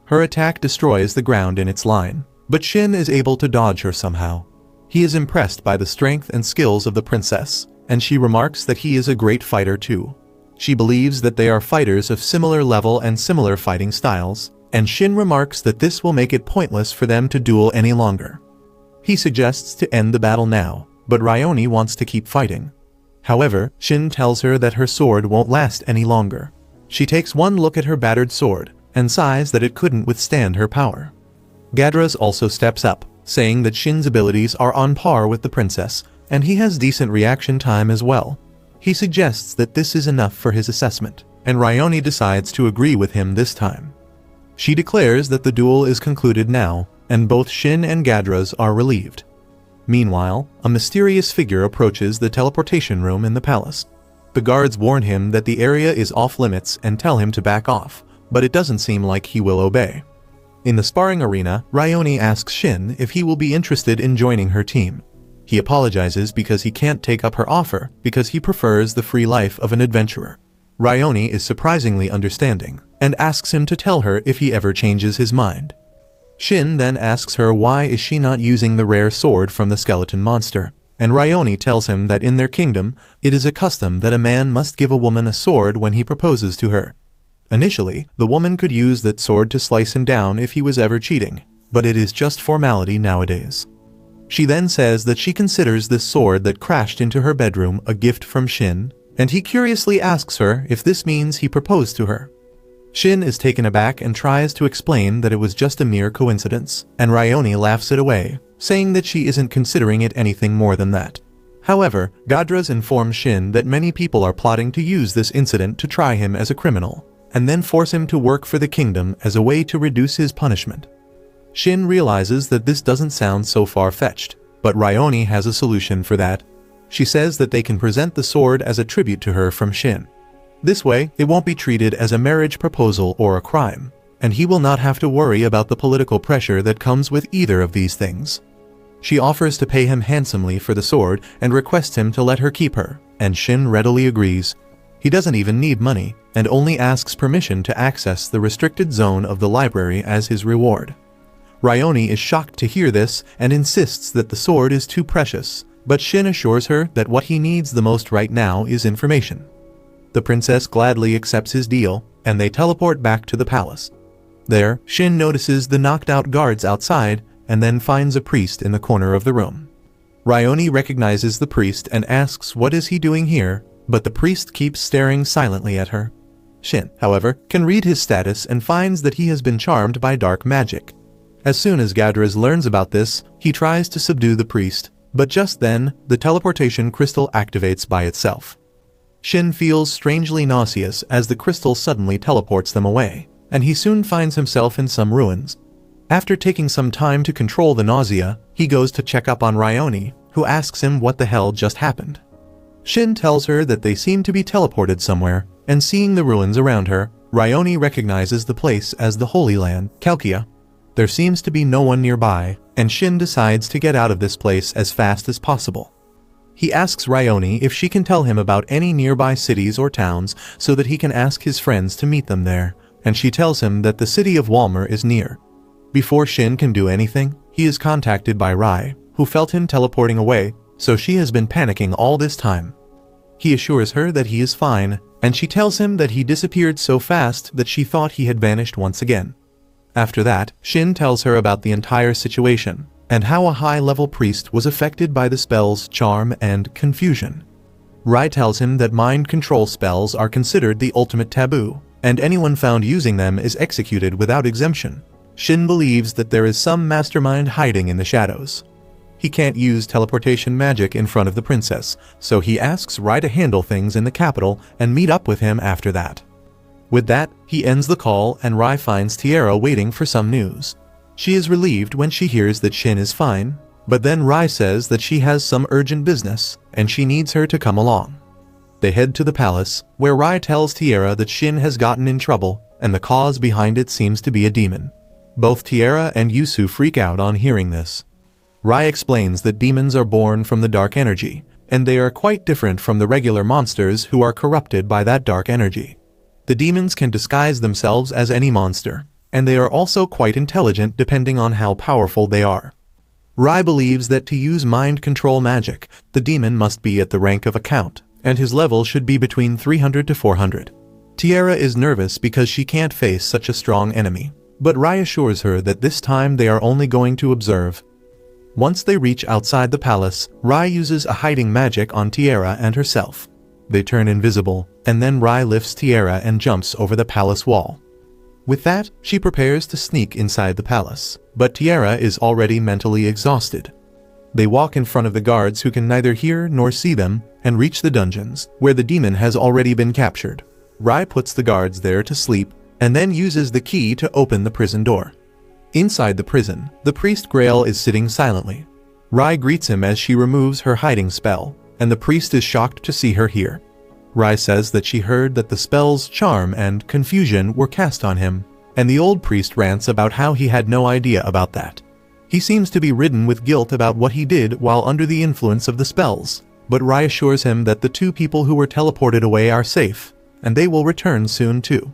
Her attack destroys the ground in its line, but Shin is able to dodge her somehow. He is impressed by the strength and skills of the princess, and she remarks that he is a great fighter too. She believes that they are fighters of similar level and similar fighting styles, and Shin remarks that this will make it pointless for them to duel any longer. He suggests to end the battle now, but Ryoni wants to keep fighting. However, Shin tells her that her sword won't last any longer. She takes one look at her battered sword, and sighs that it couldn't withstand her power. Gadras also steps up, saying that Shin's abilities are on par with the princess, and he has decent reaction time as well. He suggests that this is enough for his assessment, and Ryoni decides to agree with him this time. She declares that the duel is concluded now, and both Shin and Gadras are relieved. Meanwhile, a mysterious figure approaches the teleportation room in the palace. The guards warn him that the area is off limits and tell him to back off, but it doesn't seem like he will obey. In the sparring arena, Ryoni asks Shin if he will be interested in joining her team. He apologizes because he can't take up her offer because he prefers the free life of an adventurer. Ryoni is surprisingly understanding and asks him to tell her if he ever changes his mind. Shin then asks her why is she not using the rare sword from the skeleton monster, and Ryoni tells him that in their kingdom, it is a custom that a man must give a woman a sword when he proposes to her. Initially, the woman could use that sword to slice him down if he was ever cheating, but it is just formality nowadays. She then says that she considers this sword that crashed into her bedroom a gift from Shin, and he curiously asks her if this means he proposed to her. Shin is taken aback and tries to explain that it was just a mere coincidence, and Ryoni laughs it away, saying that she isn't considering it anything more than that. However, Gadras informs Shin that many people are plotting to use this incident to try him as a criminal, and then force him to work for the kingdom as a way to reduce his punishment. Shin realizes that this doesn't sound so far-fetched, but Ryoni has a solution for that. She says that they can present the sword as a tribute to her from Shin. This way, it won't be treated as a marriage proposal or a crime, and he will not have to worry about the political pressure that comes with either of these things. She offers to pay him handsomely for the sword and requests him to let her keep her, and Shin readily agrees. He doesn't even need money, and only asks permission to access the restricted zone of the library as his reward. Ryoni is shocked to hear this and insists that the sword is too precious, but Shin assures her that what he needs the most right now is information. The princess gladly accepts his deal, and they teleport back to the palace. There, Shin notices the knocked-out guards outside and then finds a priest in the corner of the room. Ryoni recognizes the priest and asks what is he doing here, but the priest keeps staring silently at her. Shin, however, can read his status and finds that he has been charmed by dark magic. As soon as Gadras learns about this, he tries to subdue the priest, but just then, the teleportation crystal activates by itself. Shin feels strangely nauseous as the crystal suddenly teleports them away, and he soon finds himself in some ruins. After taking some time to control the nausea, he goes to check up on Ryoni, who asks him what the hell just happened. Shin tells her that they seem to be teleported somewhere, and seeing the ruins around her, Ryoni recognizes the place as the Holy Land, Kalkia. There seems to be no one nearby, and Shin decides to get out of this place as fast as possible. He asks Ryoni if she can tell him about any nearby cities or towns so that he can ask his friends to meet them there, and she tells him that the city of Walmer is near. Before Shin can do anything, he is contacted by Rai, who felt him teleporting away, so she has been panicking all this time. He assures her that he is fine, and she tells him that he disappeared so fast that she thought he had vanished once again. After that, Shin tells her about the entire situation, and how a high-level priest was affected by the spells Charm and Confusion. Rai tells him that mind control spells are considered the ultimate taboo, and anyone found using them is executed without exemption. Shin believes that there is some mastermind hiding in the shadows. He can't use teleportation magic in front of the princess, so he asks Rai to handle things in the capital and meet up with him after that. With that, he ends the call and Rai finds Tiara waiting for some news. She is relieved when she hears that Shin is fine, but then Rai says that she has some urgent business and she needs her to come along. They head to the palace, where Rai tells Tiara that Shin has gotten in trouble and the cause behind it seems to be a demon. Both Tiara and Yusu freak out on hearing this. Rai explains that demons are born from the dark energy, and they are quite different from the regular monsters who are corrupted by that dark energy. The demons can disguise themselves as any monster, and they are also quite intelligent depending on how powerful they are. Rai believes that to use mind control magic, the demon must be at the rank of a count, and his level should be between 300 to 400. Tiara is nervous because she can't face such a strong enemy, but Rai assures her that this time they are only going to observe. Once they reach outside the palace, Rai uses a hiding magic on Tiara and herself. They turn invisible, and then Rai lifts Tiara and jumps over the palace wall. With that, she prepares to sneak inside the palace, but Tiara is already mentally exhausted. They walk in front of the guards who can neither hear nor see them, and reach the dungeons, where the demon has already been captured. Rai puts the guards there to sleep, and then uses the key to open the prison door. Inside the prison, the priest Grail is sitting silently. Rai greets him as she removes her hiding spell, and the priest is shocked to see her here. Rai says that she heard that the spells Charm and Confusion were cast on him, and the old priest rants about how he had no idea about that. He seems to be ridden with guilt about what he did while under the influence of the spells, but Rai assures him that the two people who were teleported away are safe, and they will return soon too.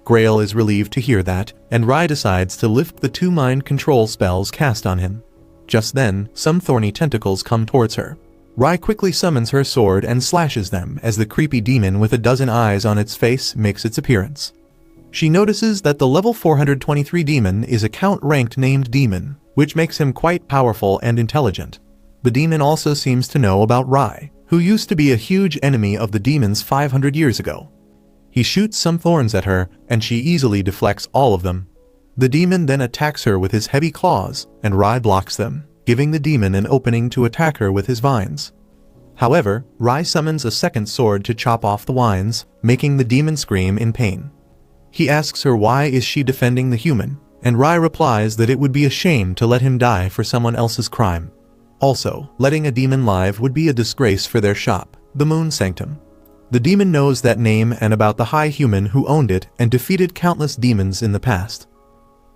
Grail is relieved to hear that, and Rai decides to lift the two mind control spells cast on him. Just then, some thorny tentacles come towards her. Rai quickly summons her sword and slashes them as the creepy demon with a dozen eyes on its face makes its appearance. She notices that the level 423 demon is a count-ranked named demon, which makes him quite powerful and intelligent. The demon also seems to know about Rai, who used to be a huge enemy of the demons 500 years ago. He shoots some thorns at her, and she easily deflects all of them. The demon then attacks her with his heavy claws, and Rai blocks them, giving the demon an opening to attack her with his vines. However, Rai summons a second sword to chop off the vines, making the demon scream in pain. He asks her why is she defending the human, and Rai replies that it would be a shame to let him die for someone else's crime. Also, letting a demon live would be a disgrace for their shop, the Moon Sanctum. The demon knows that name and about the high human who owned it and defeated countless demons in the past.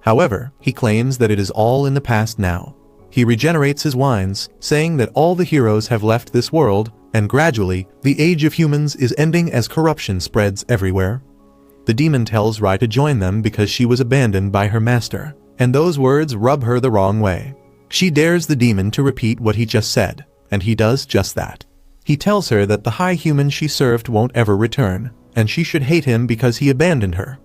However, he claims that it is all in the past now. He regenerates his wines, saying that all the heroes have left this world, and gradually, the age of humans is ending as corruption spreads everywhere. The demon tells Rai to join them because she was abandoned by her master, and those words rub her the wrong way. She dares the demon to repeat what he just said, and he does just that. He tells her that the high human she served won't ever return, and she should hate him because he abandoned her.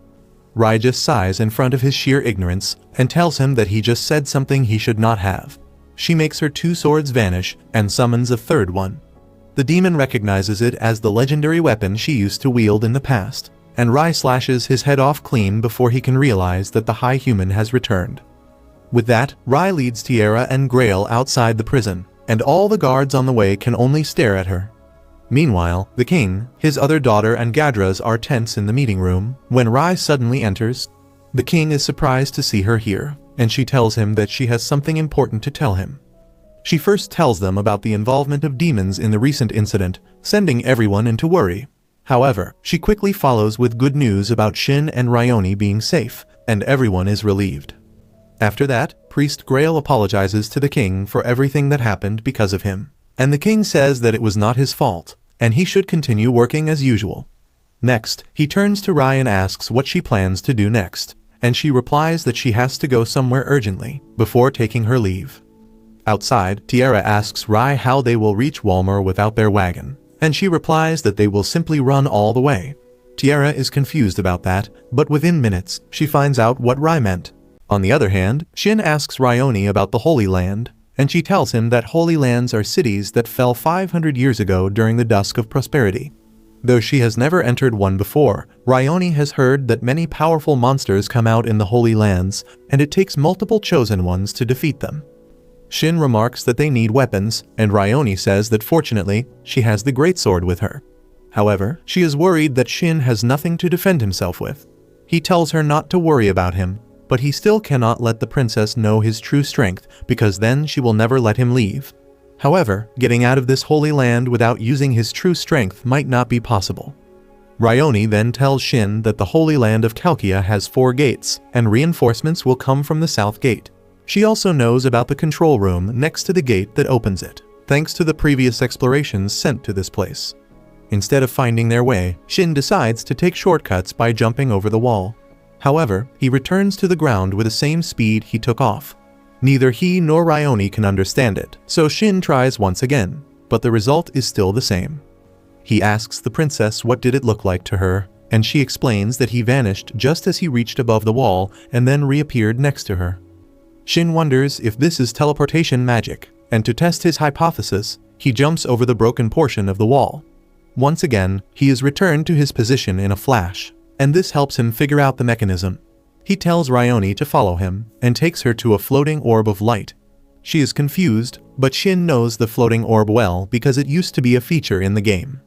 Rai just sighs in front of his sheer ignorance, and tells him that he just said something he should not have. She makes her two swords vanish, and summons a third one. The demon recognizes it as the legendary weapon she used to wield in the past, and Rai slashes his head off clean before he can realize that the high human has returned. With that, Rai leads Tiara and Grail outside the prison, and all the guards on the way can only stare at her. Meanwhile, the king, his other daughter and Gadras are tense in the meeting room when Rai suddenly enters. The king is surprised to see her here, and she tells him that she has something important to tell him. She first tells them about the involvement of demons in the recent incident, sending everyone into worry. However, she quickly follows with good news about Shin and Ryoni being safe, and everyone is relieved. After that, Priest Grail apologizes to the king for everything that happened because of him, and the king says that it was not his fault, and he should continue working as usual. Next, he turns to Rai and asks what she plans to do next, and she replies that she has to go somewhere urgently, before taking her leave. Outside, Tiara asks Rai how they will reach Walmer without their wagon, and she replies that they will simply run all the way. Tiara is confused about that, but within minutes, she finds out what Rai meant. On the other hand, Shin asks Ryoni about the Holy Land, and she tells him that Holy Lands are cities that fell 500 years ago during the dusk of prosperity. Though she has never entered one before, Ryoni has heard that many powerful monsters come out in the Holy Lands, and it takes multiple chosen ones to defeat them. Shin remarks that they need weapons, and Ryoni says that fortunately, she has the greatsword with her. However, she is worried that Shin has nothing to defend himself with. He tells her not to worry about him, but he still cannot let the princess know his true strength because then she will never let him leave. However, getting out of this holy land without using his true strength might not be possible. Ryoni then tells Shin that the Holy Land of Kalkia has 4 gates, and reinforcements will come from the south gate. She also knows about the control room next to the gate that opens it, thanks to the previous explorations sent to this place. Instead of finding their way, Shin decides to take shortcuts by jumping over the wall. However, he returns to the ground with the same speed he took off. Neither he nor Ryoni can understand it, so Shin tries once again, but the result is still the same. He asks the princess what did it look like to her, and she explains that he vanished just as he reached above the wall and then reappeared next to her. Shin wonders if this is teleportation magic, and to test his hypothesis, he jumps over the broken portion of the wall. Once again, he is returned to his position in a flash, and this helps him figure out the mechanism. He tells Ryoni to follow him, and takes her to a floating orb of light. She is confused, but Shin knows the floating orb well because it used to be a feature in the game.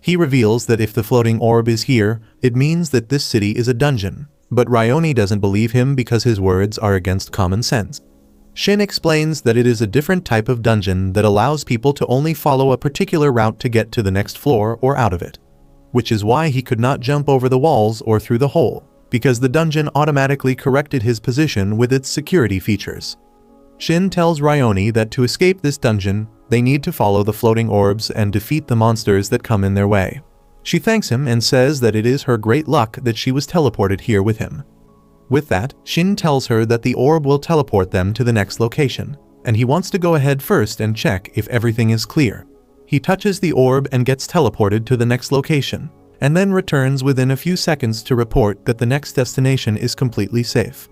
He reveals that if the floating orb is here, it means that this city is a dungeon, but Ryoni doesn't believe him because his words are against common sense. Shin explains that it is a different type of dungeon that allows people to only follow a particular route to get to the next floor or out of it, which is why he could not jump over the walls or through the hole, because the dungeon automatically corrected his position with its security features. Shin tells Ryoni that to escape this dungeon, they need to follow the floating orbs and defeat the monsters that come in their way. She thanks him and says that it is her great luck that she was teleported here with him. With that, Shin tells her that the orb will teleport them to the next location, and he wants to go ahead first and check if everything is clear. He touches the orb and gets teleported to the next location, and then returns within a few seconds to report that the next destination is completely safe.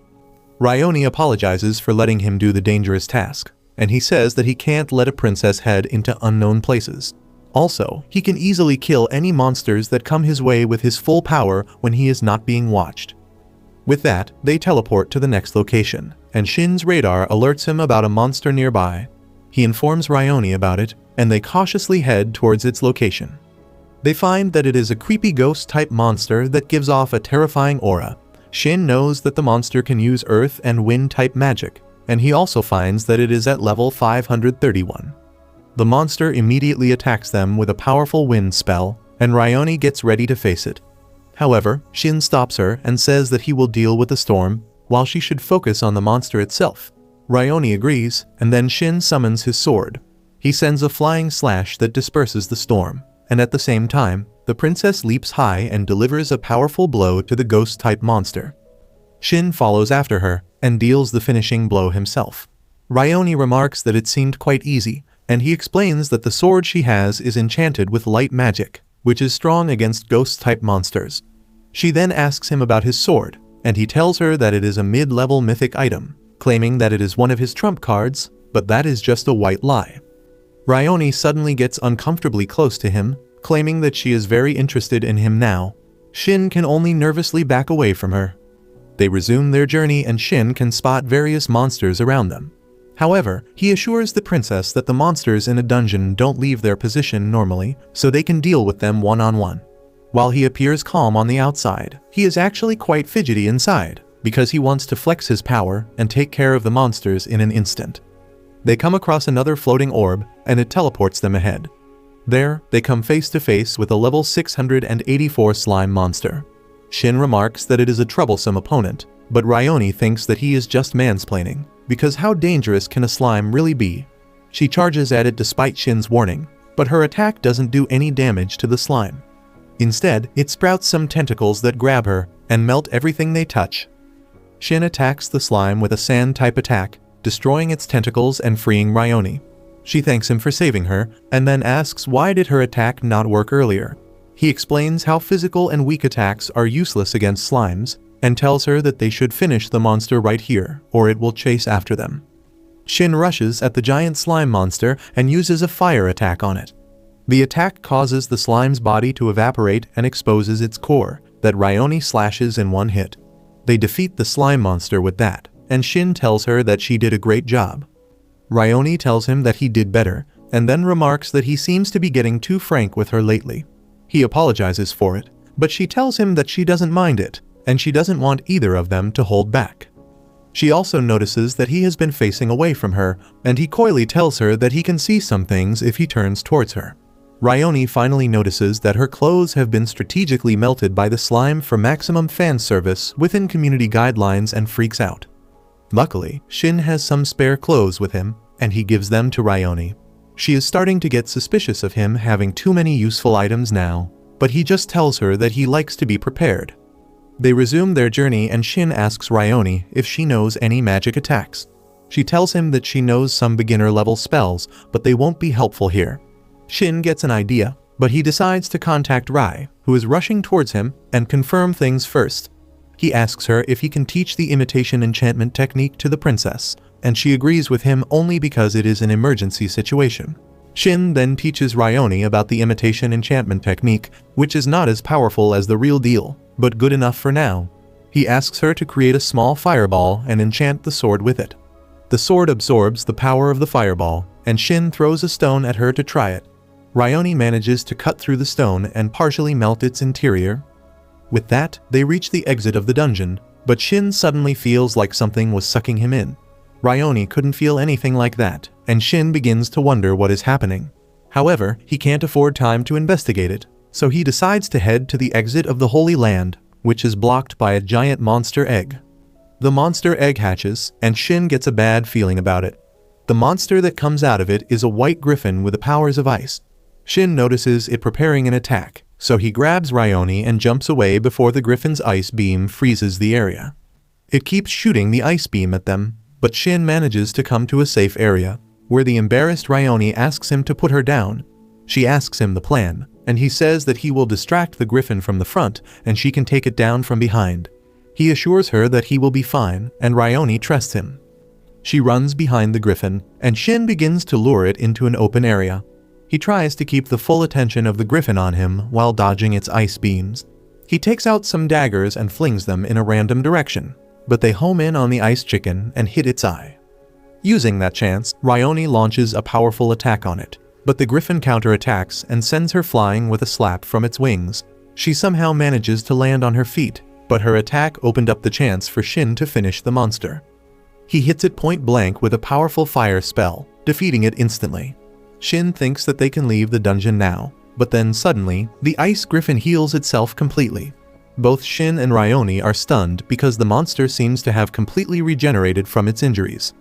Ryoni apologizes for letting him do the dangerous task, and he says that he can't let a princess head into unknown places. Also, he can easily kill any monsters that come his way with his full power when he is not being watched. With that, they teleport to the next location, and Shin's radar alerts him about a monster nearby. He informs Ryoni about it, and they cautiously head towards its location. They find that it is a creepy ghost-type monster that gives off a terrifying aura. Shin knows that the monster can use earth and wind-type magic, and he also finds that it is at level 531. The monster immediately attacks them with a powerful wind spell, and Ryoni gets ready to face it. However, Shin stops her and says that he will deal with the storm, while she should focus on the monster itself. Ryoni agrees, and then Shin summons his sword. He sends a flying slash that disperses the storm, and at the same time, the princess leaps high and delivers a powerful blow to the ghost-type monster. Shin follows after her, and deals the finishing blow himself. Ryoni remarks that it seemed quite easy, and he explains that the sword she has is enchanted with light magic, which is strong against ghost-type monsters. She then asks him about his sword, and he tells her that it is a mid-level mythic item, claiming that it is one of his trump cards, but that is just a white lie. Ryoni suddenly gets uncomfortably close to him, claiming that she is very interested in him now. Shin can only nervously back away from her. They resume their journey and Shin can spot various monsters around them. However, he assures the princess that the monsters in a dungeon don't leave their position normally, so they can deal with them one-on-one. While he appears calm on the outside, he is actually quite fidgety inside, because he wants to flex his power and take care of the monsters in an instant. They come across another floating orb, and it teleports them ahead. There, they come face to face with a level 684 slime monster. Shin remarks that it is a troublesome opponent, but Ryoni thinks that he is just mansplaining, because how dangerous can a slime really be? She charges at it despite Shin's warning, but her attack doesn't do any damage to the slime. Instead, it sprouts some tentacles that grab her and melt everything they touch. Shin attacks the slime with a sand-type attack, destroying its tentacles and freeing Ryoni. She thanks him for saving her, and then asks why did her attack not work earlier. He explains how physical and weak attacks are useless against slimes, and tells her that they should finish the monster right here, or it will chase after them. Shin rushes at the giant slime monster and uses a fire attack on it. The attack causes the slime's body to evaporate and exposes its core, that Ryoni slashes in one hit. They defeat the slime monster with that, and Shin tells her that she did a great job. Ryoni tells him that he did better, and then remarks that he seems to be getting too frank with her lately. He apologizes for it, but she tells him that she doesn't mind it, and she doesn't want either of them to hold back. She also notices that he has been facing away from her, and he coyly tells her that he can see some things if he turns towards her. Ryoni finally notices that her clothes have been strategically melted by the slime for maximum fan service within community guidelines and freaks out. Luckily, Shin has some spare clothes with him, and he gives them to Ryoni. She is starting to get suspicious of him having too many useful items now, but he just tells her that he likes to be prepared. They resume their journey and Shin asks Ryoni if she knows any magic attacks. She tells him that she knows some beginner-level spells, but they won't be helpful here. Shin gets an idea, but he decides to contact Rai, who is rushing towards him, and confirm things first. He asks her if he can teach the imitation enchantment technique to the princess, and she agrees with him only because it is an emergency situation. Shin then teaches Ryoni about the imitation enchantment technique, which is not as powerful as the real deal, but good enough for now. He asks her to create a small fireball and enchant the sword with it. The sword absorbs the power of the fireball, and Shin throws a stone at her to try it. Ryoni manages to cut through the stone and partially melt its interior. With that, they reach the exit of the dungeon, but Shin suddenly feels like something was sucking him in. Ryoni couldn't feel anything like that, and Shin begins to wonder what is happening. However, he can't afford time to investigate it, so he decides to head to the exit of the Holy Land, which is blocked by a giant monster egg. The monster egg hatches, and Shin gets a bad feeling about it. The monster that comes out of it is a white griffin with the powers of ice. Shin notices it preparing an attack, so he grabs Ryoni and jumps away before the griffin's ice beam freezes the area. It keeps shooting the ice beam at them, but Shin manages to come to a safe area, where the embarrassed Ryoni asks him to put her down. She asks him the plan, and he says that he will distract the griffin from the front and she can take it down from behind. He assures her that he will be fine, and Ryoni trusts him. She runs behind the griffin, and Shin begins to lure it into an open area. He tries to keep the full attention of the griffin on him while dodging its ice beams. He takes out some daggers and flings them in a random direction, but they home in on the ice chicken and hit its eye. Using that chance, Ryoni launches a powerful attack on it, but the griffin counterattacks and sends her flying with a slap from its wings. She somehow manages to land on her feet, but her attack opened up the chance for Shin to finish the monster. He hits it point blank with a powerful fire spell, defeating it instantly. Shin thinks that they can leave the dungeon now, but then suddenly, the ice griffin heals itself completely. Both Shin and Ryoni are stunned because the monster seems to have completely regenerated from its injuries.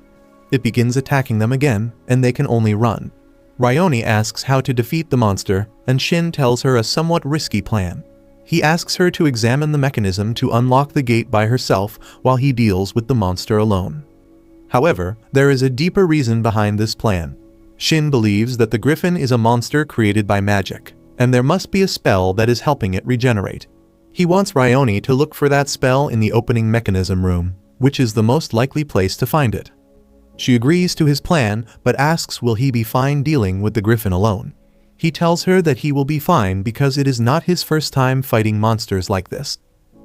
It begins attacking them again, and they can only run. Ryoni asks how to defeat the monster, and Shin tells her a somewhat risky plan. He asks her to examine the mechanism to unlock the gate by herself while he deals with the monster alone. However, there is a deeper reason behind this plan. Shin believes that the griffin is a monster created by magic, and there must be a spell that is helping it regenerate. He wants Ryoni to look for that spell in the opening mechanism room, which is the most likely place to find it. She agrees to his plan, but asks will he be fine dealing with the griffin alone. He tells her that he will be fine because it is not his first time fighting monsters like this.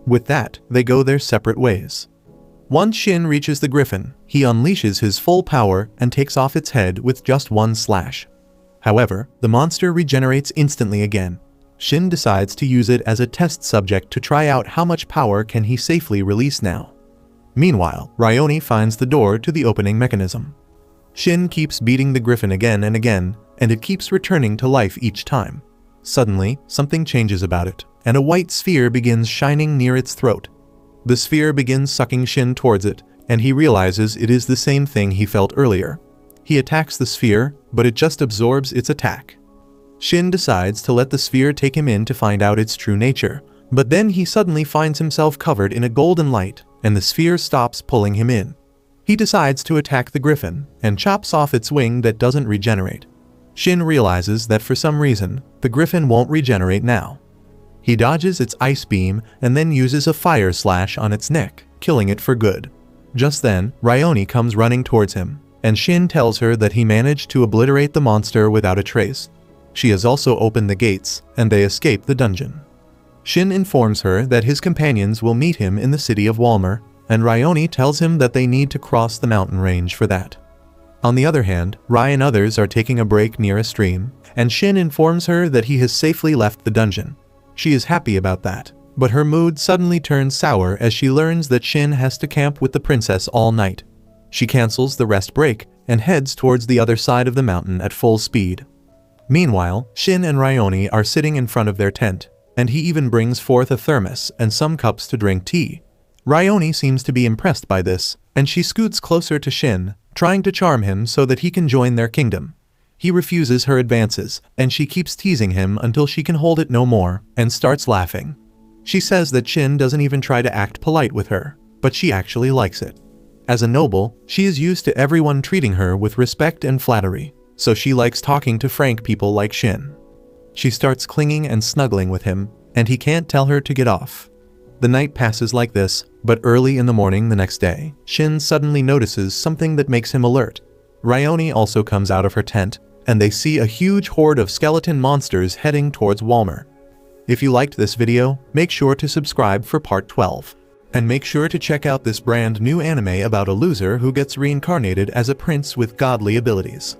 With that, they go their separate ways. Once Shin reaches the griffin, he unleashes his full power and takes off its head with just one slash. However, the monster regenerates instantly again. Shin decides to use it as a test subject to try out how much power can he safely release now. Meanwhile, Ryoni finds the door to the opening mechanism. Shin keeps beating the griffin again and again, and it keeps returning to life each time. Suddenly, something changes about it, and a white sphere begins shining near its throat. The sphere begins sucking Shin towards it, and he realizes it is the same thing he felt earlier. He attacks the sphere, but it just absorbs its attack. Shin decides to let the sphere take him in to find out its true nature, but then he suddenly finds himself covered in a golden light, and the sphere stops pulling him in. He decides to attack the griffin, and chops off its wing that doesn't regenerate. Shin realizes that for some reason, the griffin won't regenerate now. He dodges its ice beam and then uses a fire slash on its neck, killing it for good. Just then, Ryoni comes running towards him, and Shin tells her that he managed to obliterate the monster without a trace. She has also opened the gates, and they escape the dungeon. Shin informs her that his companions will meet him in the city of Walmer, and Ryoni tells him that they need to cross the mountain range for that. On the other hand, Rai and others are taking a break near a stream, and Shin informs her that he has safely left the dungeon. She is happy about that, but her mood suddenly turns sour as she learns that Shin has to camp with the princess all night. She cancels the rest break and heads towards the other side of the mountain at full speed. Meanwhile, Shin and Ryoni are sitting in front of their tent, and he even brings forth a thermos and some cups to drink tea. Ryoni seems to be impressed by this, and she scoots closer to Shin, trying to charm him so that he can join their kingdom. He refuses her advances, and she keeps teasing him until she can hold it no more, and starts laughing. She says that Shin doesn't even try to act polite with her, but she actually likes it. As a noble, she is used to everyone treating her with respect and flattery, so she likes talking to frank people like Shin. She starts clinging and snuggling with him, and he can't tell her to get off. The night passes like this, but early in the morning the next day, Shin suddenly notices something that makes him alert. Ryoni also comes out of her tent, and they see a huge horde of skeleton monsters heading towards Walmer. If you liked this video, make sure to subscribe for part 12. And make sure to check out this brand new anime about a loser who gets reincarnated as a prince with godly abilities.